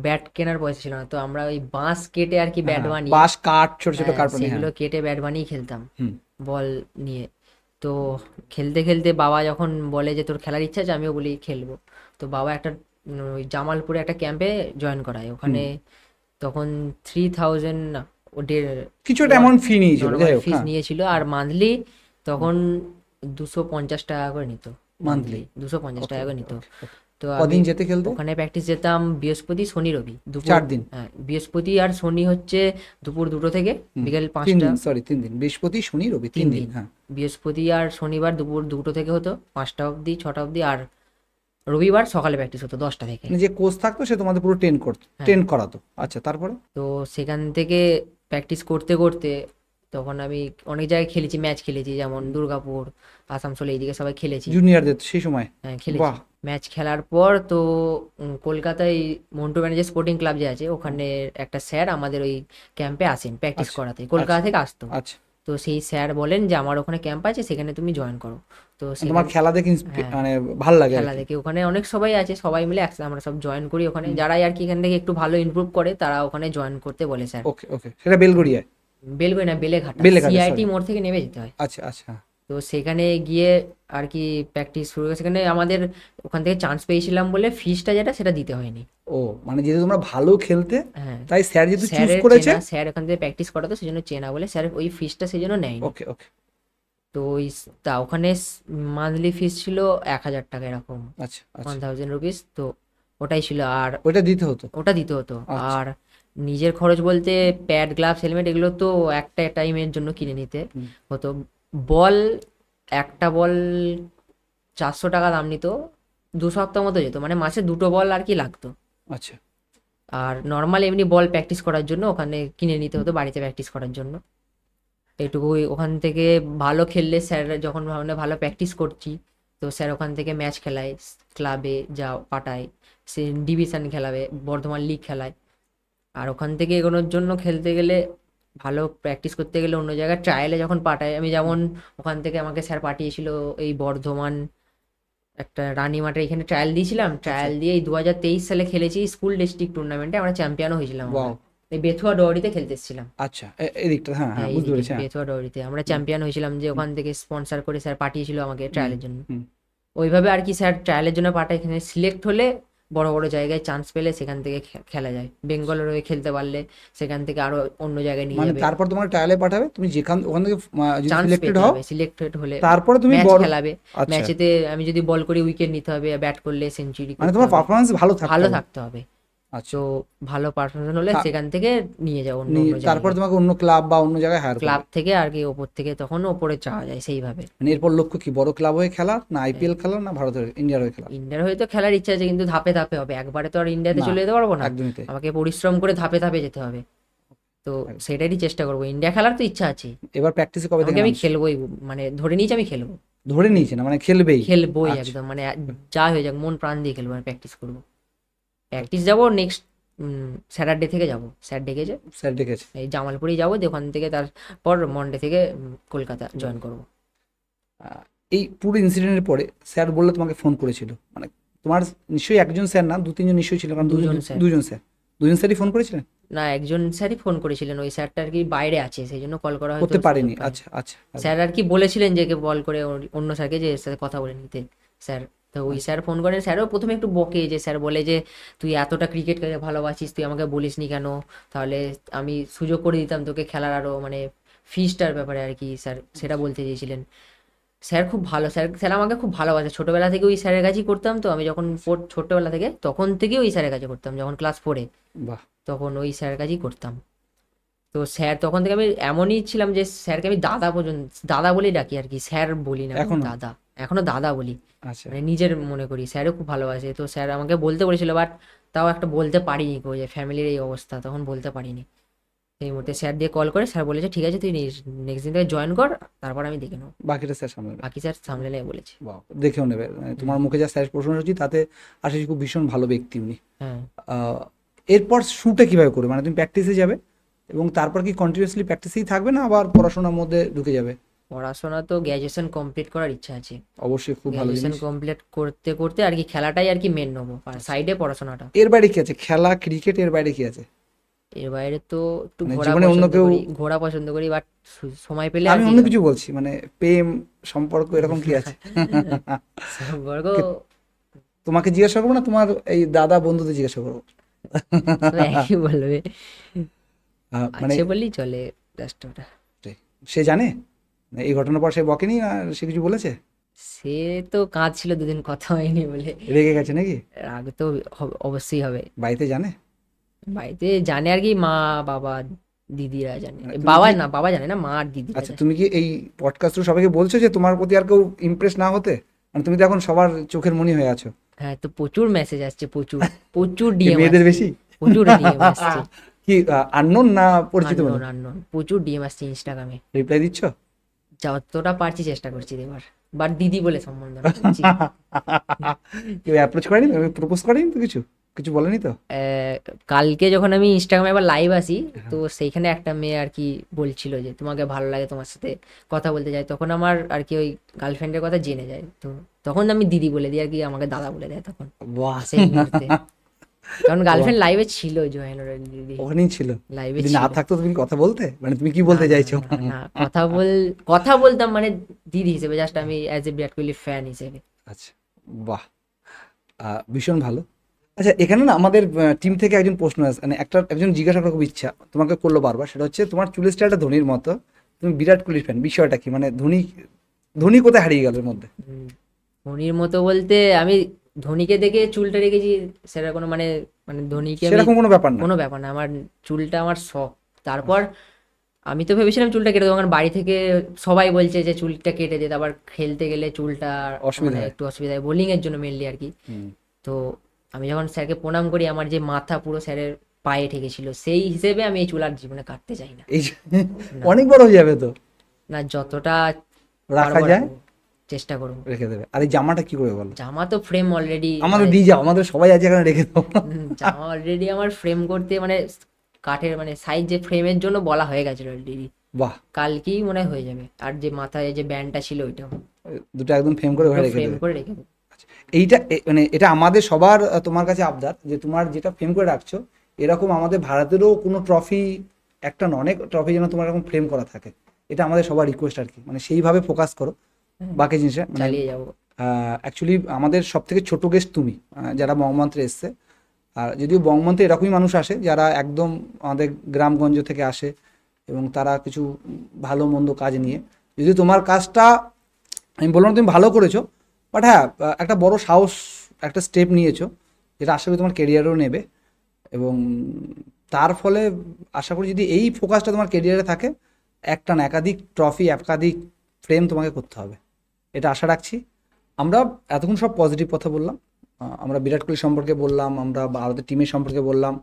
ব্যাট কেনার পয়সা ছিল না, তো আমরা ওই বাঁশ কেটে আর কি ব্যাট হ্যাঁ, বানিয়ে, বাঁশ কাঠ, ছোট ছোট কাঠ বানিয়ে, সেগুলো হ্যাঁ। কেটে ব্যাট বানিয়ে খেলতাম হুম। বল নিয়ে। তো খেলতে খেলতে বাবা যখন বলে যে তোর খেলার ইচ্ছা আছে, আমিও বলি খেলবো। তো বাবা একটা ওই জামালপুরে একটা ক্যাম্পে জয়েন করায়, ওখানে তখন 3000 না, ও কিছু একটা অ্যামাউন্ট ফি নিয়েছিল, যাই হোক, ফিস হ্যাঁ। নিয়েছিল, আর মান্থলি তখন 250 টাকা করে নিত। মান্থলি? 250 টাকা করে নিত। তো কদিন আমি যেতে খেলতে? ওখানে প্র্যাকটিস যেতাম বৃহস্পতি, শনি, রবি, দুপুর 4 দিন? হ্যাঁ, বৃহস্পতি আর শনি হচ্ছে দুপুর 2টো থেকে বিকেল 3 5টা। দিন, সরি 3 দিন, বৃহস্পতি শনি রবি, 3 দিন, হ্যাঁ। বৃহস্পতি আর শনিবার দুপুর 2টো থেকে হতো 5টা অবধি, 6টা অবধি, আর রবিবার সকালে প্র্যাকটিস হতো 10টা থেকে। মানে যে কোচ থাকতো সে তোমাদের পুরো ট্রেন করাতো? আচ্ছা, তারপরে? তো সেখান থেকে প্র্যাকটিস করতে করতে তখন আমি অনেক জায়গায় খেলেছি, ম্যাচ খেলেছি, যেমন দুর্গাপুর, আসানসোল, এইদিকে সবাই খেলেছি। জুনিয়রদের সেই সময়? হ্যাঁ, খেলেছি। বাহ। ম্যাচ খেলার পর তো কলকাতায় মন্টু ব্যানার্জি স্পোর্টিং ক্লাব যে আছে, ওখানে একটা স্যার আমাদের ওই ক্যাম্পে আসেন প্র্যাকটিস আচ্ছা, করাতে, কলকাতা থেকে আসতো। আচ্ছা। তো সেই স্যার বলেন যে আমার ওখানে ক্যাম্প আছে, সেখানে তুমি জয়েন করো। তো তোমার খেলা দেখে হ্যাঁ, মানে ভাল লাগে আর খেলা কি? দেখে ওখানে অনেক সবাই আছে, সবাই মিলে একসাথে আমরা সব জয়েন করি ওখানে। যারাই আর কি এখান থেকে একটু ভালো ইমপ্রুভ করে তারা ওখানে জয়েন করতে বলে স্যার। ওকে, ওকে। সেটা বেলগড়িয়ায়? বেলগই না, বেলেঘাটা, বেলেঘাটা, সিআইটি sorry। মোড় থেকে নেমে যেতে হয়। আচ্ছা, আচ্ছা। তো সেখানে গিয়ে আর কি প্র্যাকটিস শুরু করে, সেখানে আমাদের ওখান থেকে চান্স পেয়েছিলাম বলে ফিসটা যেটা সেটা দিতে হয়নি। ও, মানে যেহেতু তোমরা ভালো খেলতে, হ্যাঁ, তাই স্যার যেহেতু চুজ স্যারের করেছে। চেনা, স্যার ওখান থেকে প্র্যাকটিস করাতো সেই জন্য চেনা বলে স্যার ওই ফিসটা সেই জন্য নেয়নি। ওকে, ওকে। তো ওই তা ওখানে মান্থলি ফিস ছিল 1000 টাকা এরকম, আচ্ছা, আচ্ছা। 1000 রুপিস। তো ওটাই ছিল, আর ওইটা দিতে হতো? ওটা দিতে হতো। আচ্ছা। আর নিজের খরচ বলতে প্যাড, গ্লাভস, হেলমেট এগুলো তো একটা টাইমের জন্য কিনে নিতে হতো। বল, একটা বল 400 টাকা দাম নিত, 2 সপ্তাহ মতো যেত, মানে মাসে 2টো বল আর কি লাগতো। আচ্ছা। আর নর্মাল এমনি বল প্র্যাকটিস করার জন্য ওখানে কিনে নিতে হতো বাড়িতে প্র্যাকটিস করার জন্য। এইটুকুই। ওখান থেকে ভালো খেললে স্যার যখন ভালো প্র্যাকটিস করছি, তো স্যার ওখান থেকে ম্যাচ খেলায়, ক্লাবে যা পাঠায়, সে ডিভিশন খেলাবে, বর্ধমান লিগ খেলায়। আর ওখান থেকে এগোনোর জন্য খেলতে গেলে, ভালো প্র্যাকটিস করতে গেলে অন্য জায়গায় ট্রায়ালে যখন পাঠায়, আমি যেমন ওখান থেকে আমাকে স্যার পাঠিয়েছিল এই বর্ধমান একটা রানীমাঠের এখানে ট্রায়াল দিয়েছিলাম। ট্রায়াল দিয়ে এই 2023 সালে খেলেছি স্কুল ডিস্ট্রিক্ট টুর্নামেন্টে, আমরা চ্যাম্পিয়নও হয়েছিলাম। ওয়াও। এই বেথুয়া ডহরিতে খেলতে এসেছিলাম। আচ্ছা, এদিকটা, হ্যাঁ, হ্যাঁ, বুঝতে পেরেছি, হ্যাঁ। বেথুয়া ডহরিতে আমরা চ্যাম্পিয়ন হয়েছিলাম, যে ওখান থেকে স্পন্সর করে স্যার পাঠিয়েছিল আমাকে ট্রায়ালের জন্য। হুম। ওইভাবে আর কি স্যার ট্রায়ালের জন্য পাঠায়, এখানে সিলেক্ট হলে বড় বড় জায়গায় চান্স পেলে সেখান থেকে খেলা যায়। বেঙ্গলের হয়ে খেলতে পারলে সেখান থেকে আরো অন্য জায়গায় নিয়ে মানে যাবে, তারপর তোমার ট্রায়ালে পাঠাবে, তুমি ওখান থেকে যদি চান্স সিলেক্টেড পেতে হও, হবে। সিলেক্টেড হলে তারপরে তুমি ম্যাচ বড়। খেলাবে। আচ্ছা। ম্যাচেতে আমি যদি বল করি উইকেট নিতে হবে, ব্যাট করলে সেঞ্চুরি মানে তোমার পারফরমেন্স ভালো থাকতে ভালো হবে। থাকতে হবে। আচ্ছা। তো ভালো পারফরমেন্স হলে সেখান থেকে নিয়ে যাও অন্য তারপর জায়গায়, তোমাকে অন্য ক্লাব বা অন্য জায়গায় হায়ার ক্লাব করবে। থেকে আর কি ওপর থেকে তখন ওপরে যাওয়া যায় সেইভাবে। মানে এরপর লক্ষ্য কি, বড় ক্লাব হয়ে খেলা, না আইপিএল খেলা, না ভারতের ইন্ডিয়ার হয়ে খেলা? ইন্ডিয়ার হয়ে তো খেলার ইচ্ছা আছে, কিন্তু ধাপে ধাপে হবে, একবারে তো আর ইন্ডিয়াতে না, চলে যেতে পারবো না। একদমই তাই। আমাকে পরিশ্রম করে ধাপে ধাপে যেতে হবে। তো সেটারই চেষ্টা করবো। ইন্ডিয়া খেলার তো ইচ্ছা আছে। এবার প্র্যাকটিসে কবে থেকে আমি নামছো? খেলবোই, মানে ধরে নিয়েছি আমি খেলবো। ধরে নিয়েছে না, মানে খেলবেই? খেলবোই আচ্ছা। একদম, মানে যা হয়ে যাক মন প্রাণ দিয়ে খেলবো, প্র্যাকটিস করবো। প্র্যাকটিস যাবো নেক্সট স্যাটারডে থেকে যাবো, স্যার ডেকেছে, স্যার ডেকেছে? এই জামালপুরেই যাবো, দিয়ে ওখান থেকে তারপর মন্ডে থেকে কলকাতা জয়েন করবো। এই পুরো ইনসিডেন্টের পরে স্যার বললে তোমাকে ফোন করেছিল, মানে তোমার নিশ্চয়ই একজন স্যার না, 2-3 জন নিশ্চয়ই ছিল, কারণ দুজন স্যার। দুজন স্যারই ফোন করেছিলেন? না, একজন স্যারই ফোন করেছিলেন, ওই স্যারটা আর কি বাইরে আছে সেই জন্য কল করা করতে পারেনি? আচ্ছা, আচ্ছা। স্যার আর কি বলেছিলেন যে বল করে অন্য স্যারকে যে সাথে কথা বলে নিতে। স্যার তো ওই স্যার ফোন করেন। স্যারও প্রথমে একটু বকে, যে স্যার বলে যে তুই এতটা ক্রিকেট খেলে ভালোবাসিস, তুই আমাকে বলিসনি কেন, তাহলে আমি সুযোগ করে দিতাম তোকে খেলার আরো, মানে ফিসটার ব্যাপারে আর কি স্যার সেটা বলতে চেয়েছিলেন। স্যার খুব ভালো, স্যার স্যার আমাকে খুব ভালোবাসে। ছোটবেলা থেকে ওই স্যারের কাছেই করতাম, তো আমি যখন ছোটবেলা থেকে তখন থেকেই ওই স্যারের কাছে করতাম, যখন ক্লাস 4-এ বাহ। তখন ওই স্যারের কাছেই করতাম। তো স্যার তখন থেকে আমি এমনই ছিলাম যে স্যারকে আমি দাদা পর্যন্ত দাদা বলেই ডাকি আর কি, স্যার বলি না, এখনো? দাদা, এখনো দাদা বলি, আচ্ছা, মানে নিজের মনে করি। স্যারও খুব ভালোবাসে, তো স্যার আমাকে বলতে বলেছিল, বাট তাও একটা বলতে পারিনি গো, যে ফ্যামিলির এই অবস্থা, তখন বলতে পারিনি। সেই মুহূর্তে স্যার দিয়ে কল করে স্যার বলেছে ঠিক আছে তুই নেক্সট দিন থেকে জয়েন কর, তারপর আমি দেখে নেবো, বাকিটা স্যার সামলাবে। বাকি স্যার সামলে নেবে বলেছে। বাহ, দেখেও নেবে। তোমার মুখে যা স্যার প্রশংসা হচ্ছে তাতে আশা করি খুব ভীষণ ভালো ব্যক্তি উনি। হ্যাঁ, এরপর শ্যুটটা কিভাবে করবে, মানে তুমি প্র্যাকটিসে যাবে এবং তারপর কি কন্টিনিউয়াসলি প্র্যাকটিসেই থাকবে না আবার পড়াশোনার মধ্যে ঢুকে যাবে? পড়াশোনা তো গ্র্যাজুয়েশন কমপ্লিট করার ইচ্ছা আছে, অবশ্যই, খুব ভালো গ্র্যাজুয়েশন জিনিস। কমপ্লিট করতে করতে আর কি খেলাটাই আর কি মেন নেবো, আর সাইডে পড়াশোনাটা। এর বাইরে কি আছে? খেলা, ক্রিকেট, এর বাইরে কি আছে? এর বাইরে তো একটু মানে ঘোরা জীবনে অন্য পছন্দ কেউ- করি, ঘোরা পছন্দ করি, বাট সময় পেলে আর আমি কি অন্য কিছু বলছি, মানে প্রেম সম্পর্ক এরকম কি আছে? সম্পর্ক তোমাকে জিজ্ঞাসা করবো না তোমার এই দাদা বন্ধুদের জিজ্ঞাসা করবো? তো একই বলবে, মানে আছে বললেই চলে, জাস্ট ওটা। সে জানে এই ঘটনার পর সে বকেনি, না সে কিছু বলেছে? সে তো কাঁদছিল দুদিন, কথা হয়নি বলে। রেগে গেছে নাকি? রাগ তো অবশ্যই হবে। বাড়িতে জানে? বাড়িতে জানে আর কি, মা বাবা দিদিরা জানে, মানে তুমি বাবা কি- না, বাবা জানে না, মা আর দিদিরা আচ্ছা, জানে। তুমি কি এই পডকাস্ট থ্রু সবাইকে বলছো যে তোমার প্রতি আর কেউ ইমপ্রেস না হতে? মানে তুমি তো এখন সবার চোখের মণি হয়ে আছো। হ্যাঁ, তো প্রচুর মেসেজ আসছে, প্রচুর প্রচুর কি ডিএম মেয়েদের বেশি? প্রচুর ডিএম আসছে। কি আননোন না পরিচিত? আননোন আননোন প্রচুর ডিএম আসছে ইনস্টাগ্রামে, রিপ্লাই দিচ্ছ? যতটা পারছি চেষ্টা করছি দেবার, বাট দিদি বলে সম্বোধন করছি। কেউ অ্যাপ্রোচ করেনি, প্রপোজ করেনি তো? কিছু কিছু বলেনি তো? কালকে যখন আমি ইনস্টাগ্রামে আবার লাইভ আসি, তো সেইখানে একটা মেয়ে আর কি বলছিল যে তোমাকে ভালো লাগে, তোমার সাথে কথা বলতে চাই, তখন আমার আর কি ওই গার্লফ্রেন্ডের কথা জেনে যায়, তো তখন আমি দিদি বলে দিই আর কি, আমাকে দাদা বলে দেয় তখন বাহ, সেই মুহূর্তে। কারণ গার্লফ্রেন্ড লাইভে ছিল, জয়েন দিদি ওখানেই ছিল। লাইভে যদি ছিল। না থাকতো তুমি কি কথা বলতে? মানে তুমি কি বলতে চাইছো? না, কথা বলতাম মানে দিদি হিসেবে, জাস্ট আমি as a Virat Kohli fan হিসেবে। আচ্ছা, বাহ, ভীষণ ভালো। আচ্ছা, এখানে না আমাদের টিম থেকে একজন প্রশ্ন আছে, মানে একজন জিজ্ঞাসা করার খুব ইচ্ছা তোমাকে করলো বারবার, সেটা হচ্ছে তোমার চুলের স্টাইলটা ধোনির মতো, তুমি বিরাট কোহলির ফ্যান, বিষয়টা কি? মানে ধোনি ধোনি কোথায় হারিয়ে গেল এর মধ্যে? ধোনির মতো বলতে আমি ধোনিকে দেখে চুলটা রেখেছি, সেটা কোনো মানে মানে ধোনিকে আমি সেরকম কোনো ব্যাপার না। কোনো ব্যাপার না, আমার চুলটা আমার শখ। তারপর আমি তো ভেবেছিলাম চুলটা কেটে দেবো, কারণ বাড়ি থেকে সবাই বলছে যে চুলটা কেটে দে, আবার খেলতে গেলে চুলটা অসুবিধা মানে হয়। একটু অসুবিধা হয়, বোলিং এর জন্য মেনলি আর কি। হুম। তো আমি যখন স্যারকে প্রণাম করি, আমার যে মাথা পুরো স্যারের পায়ে ঠেকেছিল, সেই হিসেবে আমি এই চুল আর জীবনে কাটতে চাই না। এই অনেক বড় হয়ে যাবে তো। না, যতটা রাখা পারবো যায় রাখবো, চেষ্টা করবো। রেখে দেবে। আর এই জামাটা কি করে বলো? জামা তো ফ্রেম অলরেডি, আমাদের দিয়ে যাও, আমাদের সবাই আছে এখানে, রেখে দাও। জামা অলরেডি আমার ফ্রেম করতে মানে কাঠের মানে সাইজ যে ফ্রেমের জন্য বলা হয়ে গেছে অলরেডি, বাহ, কালকেই মনে হয় হয়ে যাবে। আর যে মাথায় যে ব্যান্ডটা ছিল ওইটাও দুটো একদম ফ্রেম করে ওখানে রেখে ফ্রেম দেবে। করে রেখে দেবো। এইটা মানে এটা আমাদের সবার তোমার কাছে আবদার যে তোমার যেটা ফ্রেম করে রাখছো, এরকম আমাদের ভারতেরও কোনো ট্রফি, একটা না অনেক ট্রফি যেন তোমার এরকম ফ্রেম করা থাকে। এটা আমাদের সবার রিকোয়েস্ট আর কি, মানে সেইভাবে ফোকাস করো বাকি জিনিসে। মানে চালিয়ে যাবো। অ্যাকচুয়ালি আমাদের সব থেকে ছোট গেস্ট তুমি, যারা বঙ্গমন্ত্রে এসছে। আর যদিও বঙ্গমন্ত্রে এরকমই মানুষ আসে যারা একদম আমাদের গ্রামগঞ্জ থেকে আসে এবং তারা কিছু ভালো মন্দ কাজ নিয়ে, যদি তোমার কাজটা আমি বললাম তুমি ভালো করেছো, বাট হ্যাঁ একটা বড় সাহস, একটা স্টেপ নিয়েছো, যেটা আশা করি তোমার কেরিয়ারেও নেবে। এবং তার ফলে আশা করি যদি এই ফোকাসটা তোমার কেরিয়ারে থাকে, একটা না একাধিক ট্রফি, একাধিক ফ্রেম তোমাকে করতে হবে, এটা আশা রাখছি। আমরা এতক্ষণ সব পজিটিভ কথা বললাম, আমরা বিরাট কোহলি সম্পর্কে বললাম, আমরা ভারতের টিমের সম্পর্কে বললাম।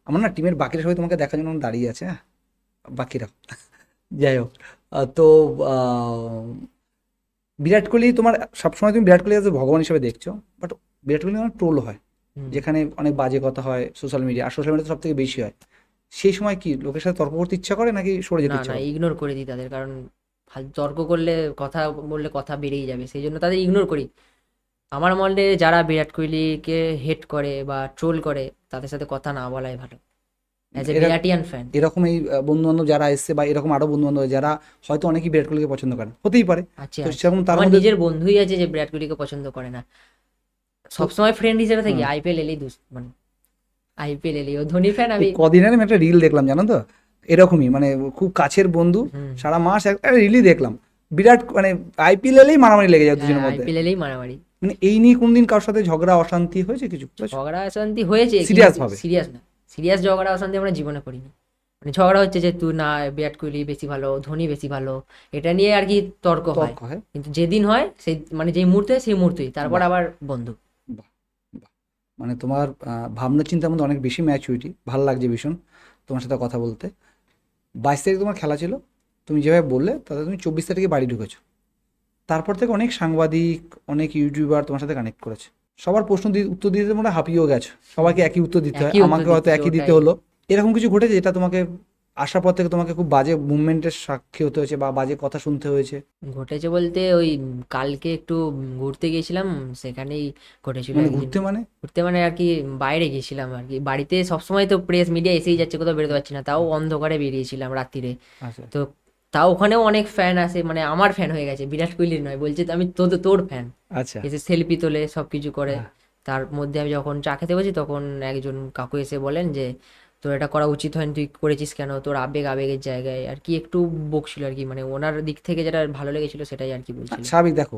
আমার না টিমের বাকিরা সবাই তোমাকে দেখার জন্য দাঁড়িয়ে আছে, হ্যাঁ বাকিরা। যাই হোক, তো বিরাট কোহলি তোমার সবসময় তুমি বিরাট কোহলি as a ভগবান হিসেবে দেখছো, বাট বিরাট কোহলি আমার ট্রোল হয়, যেখানে অনেক বাজে কথা হয় সোশ্যাল মিডিয়া, আর সোশ্যাল মিডিয়াতে সব থেকে বেশি হয়। সেই সময় কি লোকের সাথে তর্ক করতে ইচ্ছা করে নাকি সরে যেতে না ইচ্ছা না, করে? ইগনোর করে দিই তাদের, কারণ তর্ক করলে কথা বললে কথা বেড়েই যাবে, সেই জন্য তাদের ইগনোর করি। আমার মনে যারা বিরাট কোহলিকে হেট করে বা ট্রোল করে, তাদের সাথে কথা না বলাই ভালো, অ্যাজ এ বিরাটিয়ান ফ্যান। এরকম এই বন্ধু বান্ধব যারা এসছে বা এরকম আরো বন্ধু বান্ধব যারা হয়তো অনেকেই বিরাট কোহলিকে পছন্দ করেন, হতেই পারে, আচ্ছা, তো সেরকম তার আমার মধ্যে নিজের বন্ধুই আছে যে বিরাট কোহলিকে পছন্দ করে না, সবসময় ফ্রেন্ড হিসেবে থাকি, আইপিএল এলেই মানে আইপিএল এলেই ও ধোনি ফ্যান, আমি এই কদিন আগে আমি একটা রিল দেখলাম জানো তো, এরকমই মানে খুব কাছের বন্ধু, সারা মাস একটা রিলই দেখলাম, বিরাট মানে আইপিএল এলেই মারামারি লেগে যায় দুজনের মধ্যে। আইপিএল এলেই মারামারি। মানে এই নিয়ে কোনদিন কারোর সাথে ঝগড়া অশান্তি হয়েছে কিছু? ঝগড়া অশান্তি হয়েছে, Serious ভাবে? সিরিয়াস না, সিরিয়াস ঝগড়া অশান্তি আমরা জীবনে করিনি। মানে ঝগড়া হচ্ছে যে তুই না, বিরাট কোহলি বেশি ভালো, ধোনি বেশি ভালো, এটা নিয়ে আর কি তর্ক হয়। তর্ক হয়। কিন্তু যেদিন হয় সেই মানে যেই মুহূর্তে হয় সেই মুহূর্তেই, তারপর বাহ, আবার বন্ধু। বাহ, বাহ। মানে তোমার ভাবনা চিন্তার মধ্যে অনেক বেশি ম্যাচুরিটি, ভালো লাগছে ভীষণ তোমার সাথে কথা বলতে। 22 তারিখ তোমার খেলা ছিল, তুমি যেভাবে বললে তাতে তুমি 24 তারিখে বাড়ি ঢুকেছো। তারপর থেকে অনেক সাংবাদিক, অনেক ইউটিউবার তোমার সাথে কানেক্ট করেছে। সবার প্রশ্ন উত্তর দিতে তোমরা হাঁপিয়েও গেছো, সবাইকে একই উত্তর দিতে হয়, একই উত্তর আমাকে হয়তো দিচ্ছি, একই দিতে ওটাই। হলো। এরকম কিছু ঘটেছে যেটা তোমাকে আসার পর থেকে তোমাকে খুব বাজে মুভমেন্টের সাক্ষী হতে হয়েছে বা বাজে কথা শুনতে হয়েছে? ঘটেছে বলতে ওই কালকে একটু ঘুরতে গিয়েছিলাম, সেখানেই ঘটেছিল মানে একদিন। ঘুরতে মানে? ঘুরতে মানে আর কি বাইরে গিয়েছিলাম আর কি, বাড়িতে সবসময় তো প্রেস মিডিয়া এসেই যাচ্ছে, কোথাও বেরোতে পারছি না, তাও অন্ধকারে বেরিয়েছিলাম রাত্রিরে। আচ্ছা, তো তাও ওখানেও অনেক ফ্যান আসে, মানে আমার ফ্যান হয়ে গেছে, বিরাট কোহলির নয়, বলছে আমি তোর ফ্যান। আচ্ছা। এসে সেলফি তোলে, সবকিছু করে। হ্যাঁ। তার মধ্যে আমি যখন চা খেতে বসি তখন একজন কাকু এসে বলেন যে তোর এটা করা উচিত হয়নি, তুই করেছিস কেন, তোর আবেগের জায়গায় আর কি একটু বকছিল আর কি, মানে ওনার দিক থেকে যেটা ভালো লেগেছিল সেটাই আর কি বলছিল। স্বাভাবিক, দেখো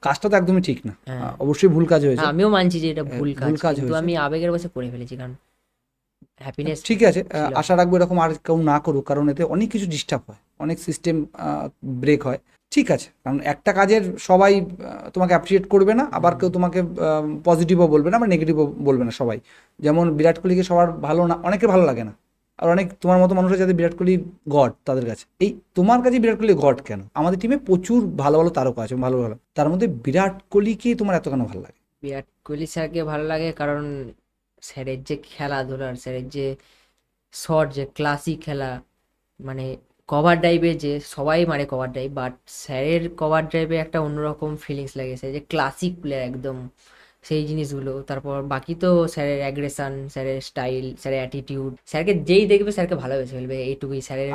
কাজটা তো একদমই ঠিক না, হ্যাঁ, অবশ্যই ভুল কাজ হয়েছে। হ্যাঁ, আমিও মানছি যে এটা ভুল কাজ, ভুল কাজ কিন্তু হয়েছে। আমি আবেগের বসে করে ফেলেছি, কারণ হ্যাপিনেস ঠিক আছে, ছিল। আশা রাখবো এরকম আর কেউ না করুক, কারণ এতে অনেক কিছু ডিস্টার্ব হয়, অনেক সিস্টেম ব্রেক হয়। ঠিক আছে, কারণ একটা কাজের সবাই তোমাকে অ্যাপ্রিসিয়েট করবে না, আবার কেউ তোমাকে পজিটিভও বলবে না বা নেগেটিভও বলবে না সবাই। যেমন বিরাট কোহলিকে সবার ভালো না, অনেকের ভালো লাগে না, আর অনেক তোমার মতো মানুষ আছে যাদের বিরাট কোহলি গড তাদের কাছে। এই তোমার কাছে বিরাট কোহলি গড কেন? আমাদের টিমে প্রচুর ভালো ভালো তারকা আছে, ভালো ভালো, তার মধ্যে বিরাট কোহলিকে তোমার এত কেন ভালো লাগে? বিরাট কোহলি স্যারকে ভালো লাগে কারণ স্যারের যে খেলাধুলার, স্যারের যে শট, যে ক্লাসিক খেলা, মানে কভার ড্রাইভে যে সবাই মারে কভার ড্রাইভ, বাট স্যারের কভার ড্রাইভে একটা অন্যরকম ফিলিংস লাগে, স্যার যে ক্লাসিক প্লেয়ার একদম, সেই জিনিসগুলো। তারপর বাকি তো স্যারের অ্যাগ্রেশন, স্যারের স্টাইল, স্যারের অ্যাটিটিউড, স্যারকে যেই দেখবে স্যারকে ভালোবেসে ফেলবে, এইটুকুই স্যারের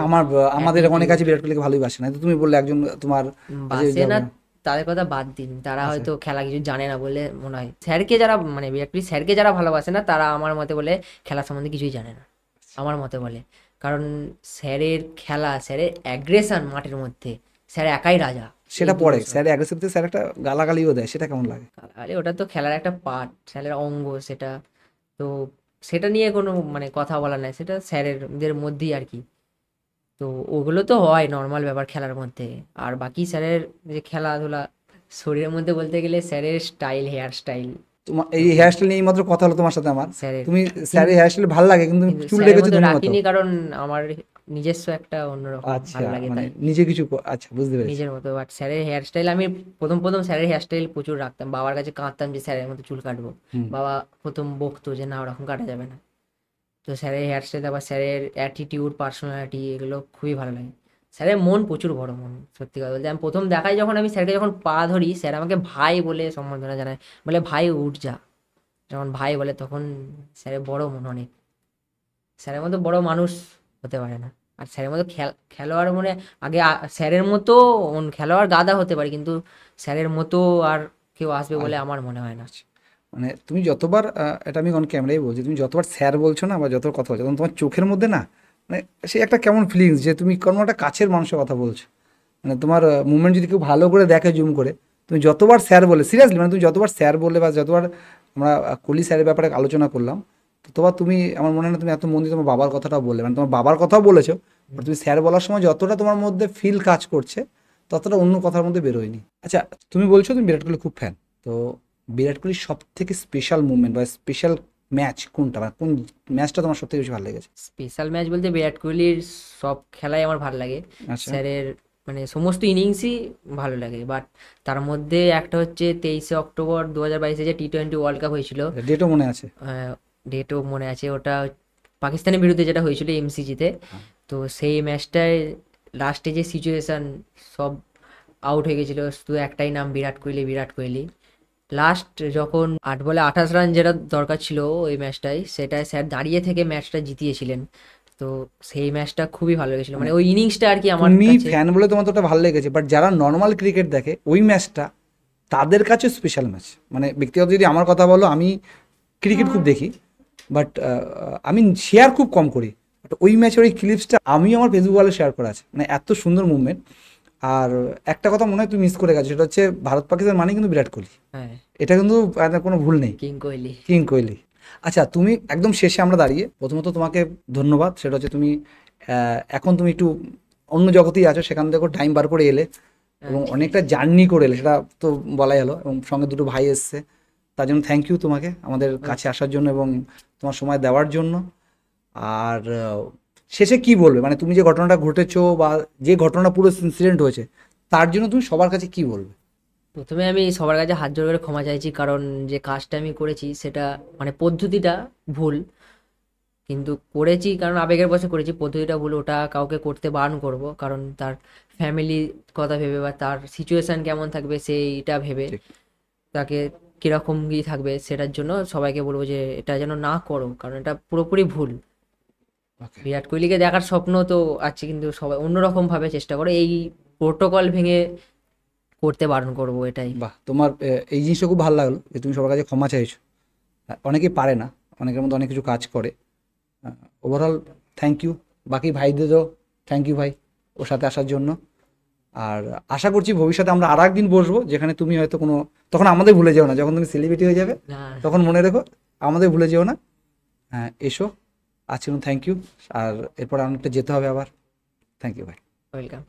আমাদের অনেক attitude। আছে বিরাট কোহলিকে ভালোই বাসে না, তো তুমি বললে একজন তোমার আছে বাসে না, তাদের কথা বাদ দিন, তারা আচ্ছা। হয়তো খেলা কিছু জানে না বলে মনে হয়। স্যারকে যারা মানে বিরাট কোহলি স্যারকে যারা ভালোবাসে না, তারা আমার মতে বলে খেলা সম্বন্ধে কিছুই জানে না, আমার মতে বলে। কারণ স্যারের খেলা, স্যারের অ্যাগ্রেশন মাঠের মধ্যে, স্যার একাই রাজা। সেটা পরে স্যার অ্যাগ্রেসিভতে স্যার একটা গালাগালিও দেয়, সেটা কেমন লাগে? আরে ওটা তো খেলার একটা পার্ট, স্যারের অঙ্গ সেটা। তো সেটা নিয়ে কোনো মানে কথা বলা নাই, সেটা স্যারের মধ্যেই আর কি। তো ওগুলো তো হয় নর্মাল ব্যাপার খেলার মধ্যে। আর বাকি স্যারের যে খেলাধুলা, শরীরের মধ্যে বলতে গেলে স্যারের স্টাইল, হেয়ার স্টাইল। তোমার এই হেয়ার স্টাইল নিয়ে এই মাত্র কথা হলো তোমার সাথে আমার, স্যারের তুমি স্যারের হেয়ার স্টাইল ভালো লাগে কিন্তু কিন্তু চুল স্যারের রেখেছো মধ্যে ধোনির মতো। রাখিনি, কারণ আমার নিজস্ব একটা অন্যরকম আচ্ছা, ভালো লাগে মানে তাই, নিজে কিছু আচ্ছা, বুঝতে পেরেছি। নিজের মতো। বাট স্যারের হেয়ার স্টাইল আমি প্রথম প্রথম স্যারের হেয়ার স্টাইল প্রচুর রাখতাম, বাবার কাছে কাঁদতাম যে স্যারের মতো চুল কাটবো। হুম। বাবা প্রথম বকতো যে না, ওরকম কাটা যাবে না। তো স্যারের হেয়ার স্টাইল, আবার স্যারের অ্যাটিটিউড, পার্সোনালিটি, এগুলো খুবই ভালো লাগে। স্যারের মন প্রচুর বড় মন, সত্যি কথা বলতে। আমি প্রথম দেখাই যখন আমি স্যারকে যখন পা ধরি, স্যার আমাকে ভাই বলে সম্বোধনা জানায়, বলে ভাই উঠ যা, যখন ভাই বলে তখন স্যারের বড় মন অনেক। স্যারের মতো বড় মানুষ হতে পারে না। আর স্যারের মতো খেলোয়াড় মানে আগে স্যারের মতো খেলোয়াড় গাদা হতে পারে, কিন্তু স্যারের মতো আর কেউ আসবে বলে আমার মনে হয় না। মানে তুমি যতবার এটা আমি অন ক্যামেরাই বলছি, তুমি যতবার স্যার বলছো না বা যতবার কথা বলছো, তখন তোমার চোখের মধ্যে না মানে সে একটা কেমন ফিলিংস যে তুমি কোনো একটা কাছের মানুষের কথা বলছো। মানে তোমার মুভমেন্ট যদি কেউ ভালো করে দেখে জুম করে, তুমি যতবার স্যার বলে, সিরিয়াসলি মানে তুমি যতবার স্যার বললে বা যতবার আমরা কোহলি স্যারের ব্যাপারে আলোচনা করলাম, ততবার তুমি, আমার মনে হয় না তুমি এত মন দিয়ে তোমার বাবার কথাটাও বললে, মানে তোমার বাবার কথাও বলেছো, বাট তুমি স্যার বলার সময় যতটা তোমার মধ্যে ফিল কাজ করছে ততটা অন্য কথার মধ্যে বেরোয়নি। আচ্ছা, তুমি বলছো তুমি বিরাট কোহলি খুব ফ্যান, তো বিরাট কোহলির সব থেকে স্পেশাল মুভমেন্ট বা স্পেশাল ম্যাচ কোনটা, মানে কোন ম্যাচটা তোমার সব থেকে বেশি ভালো লেগেছে? স্পেশাল ম্যাচ বলতে বিরাট কোহলির সব খেলাই আমার ভালো লাগে। আচ্ছা। স্যারের মানে সমস্ত ইনিংসই ভালো লাগে, বাট তার মধ্যে একটা হচ্ছে 23শে অক্টোবর 2022 যে T20 ওয়ার্ল্ড কাপ হয়েছিল। ডেটও মনে আছে? ডেটও মনে আছে, ওটা পাকিস্তানের বিরুদ্ধে যেটা হয়েছিল এমসিজিতে। হ্যাঁ। তো সেই ম্যাচটায় লাস্টে যে সিচুয়েশন, সব আউট হয়ে গেছিলো, শুধু একটাই নাম বিরাট কোহলি, বিরাট কোহলি। লাস্ট যখন 8 বলে 28 রান যেটা দরকার ছিল ওই ম্যাচটায়, সেটায় স্যার দাঁড়িয়ে থেকে ম্যাচটা জিতিয়েছিলেন। তো সেই ম্যাচটা খুবই ভালো লেগেছিল, মানে ওই ইনিংসটা আর কি আমার তুমি কাছে। ফ্যান বলে তোমার তো ওটা ভালো লেগেছে, বাট যারা নর্মাল ক্রিকেট দেখে ওই ম্যাচটা তাদের কাছে স্পেশাল ম্যাচ। মানে ব্যক্তিগত যদি আমার কথা বলো, আমি ক্রিকেট খুব দেখি, বাট আমি শেয়ার খুব কম করি, বাট ওই ম্যাচের ওই ক্লিপসটা আমি আমার ফেসবুক ওয়ালে শেয়ার করা আছে, মানে এত সুন্দর মুভমেন্ট। আর একটা কথা মনে হয় তুমি মিস করে গেছো, সেটা হচ্ছে ভারত পাকিস্তান মানে কিন্তু বিরাট কোহলি, হ্যাঁ, এটা কিন্তু কোনো ভুল নেই, কিং কোহলি। কিং কোহলি। আচ্ছা, তুমি একদম শেষে আমরা দাঁড়িয়ে, প্রথমত তোমাকে ধন্যবাদ, সেটা হচ্ছে তুমি এখন তুমি একটু অন্য জগতেই আছো, সেখান থেকে টাইম বার করে এলে এবং অনেকটা জার্নি করে এলে, সেটা তো বলাই হলো, এবং সঙ্গে দুটো ভাই এসছে, তার জন্য থ্যাংক ইউ তোমাকে আমাদের কাছে আসার জন্য এবং তোমার সময় দেওয়ার জন্য। আর শেষে কি বলবে, মানে তুমি যে ঘটনাটা ঘটেছো বা যে ঘটনা পুরো ইনসিডেন্ট হয়েছে তার জন্য তুমি সবার কাছে কি বলবে? প্রথমে আমি সবার কাছে হাত জোড় করে ক্ষমা চাইছি, কারণ যে কাজটা আমি করেছি সেটা মানে পদ্ধতিটা ভুল, কিন্তু করেছি কারণ আবেগের বশে করেছি, পদ্ধতিটা ভুল, ওটা কাউকে করতে বারণ করব, কারণ তার ফ্যামিলির কথা ভেবে বা তার সিচুয়েশন কেমন থাকবে সেইটা ভেবে, ঠিক। তাকে কিরকম কি থাকবে সেটার জন্য সবাইকে বলবো যে এটা যেন না করো, কারণ এটা পুরোপুরি ভুল। ওকে, বিরাট কোহলিকে দেখার স্বপ্ন তো আছে, কিন্তু সবাই অন্যরকম ভাবে চেষ্টা করে, এই প্রোটোকল ভেঙে করতে বারণ করব, এটাই। বাহ, তোমার এই জিনিসটা খুব ভালো লাগলো যে তুমি সবার কাছে ক্ষমা চাইছো। অনেকেই পারে না, অনেকের মধ্যে অনেক কিছু কাজ করে। ওভারঅল থ্যাংক ইউ, বাকি ভাইদেরও থ্যাংক ইউ ভাই ওর সাথে আসার জন্য। আর আশা করছি ভবিষ্যতে আমরা আর একদিন বসবো, যেখানে তুমি হয়তো কোনো, তখন আমাদের ভুলে যেও না, যখন তুমি সেলিব্রিটি হয়ে যাবে না, তখন মনে রেখো আমাদের ভুলে যেও না। হ্যাঁ, এসো, আজকে থ্যাংক ইউ। আর এরপর অনেকটা যেতে হবে আবার। থ্যাংক ইউ ভাই। ওয়েলকাম।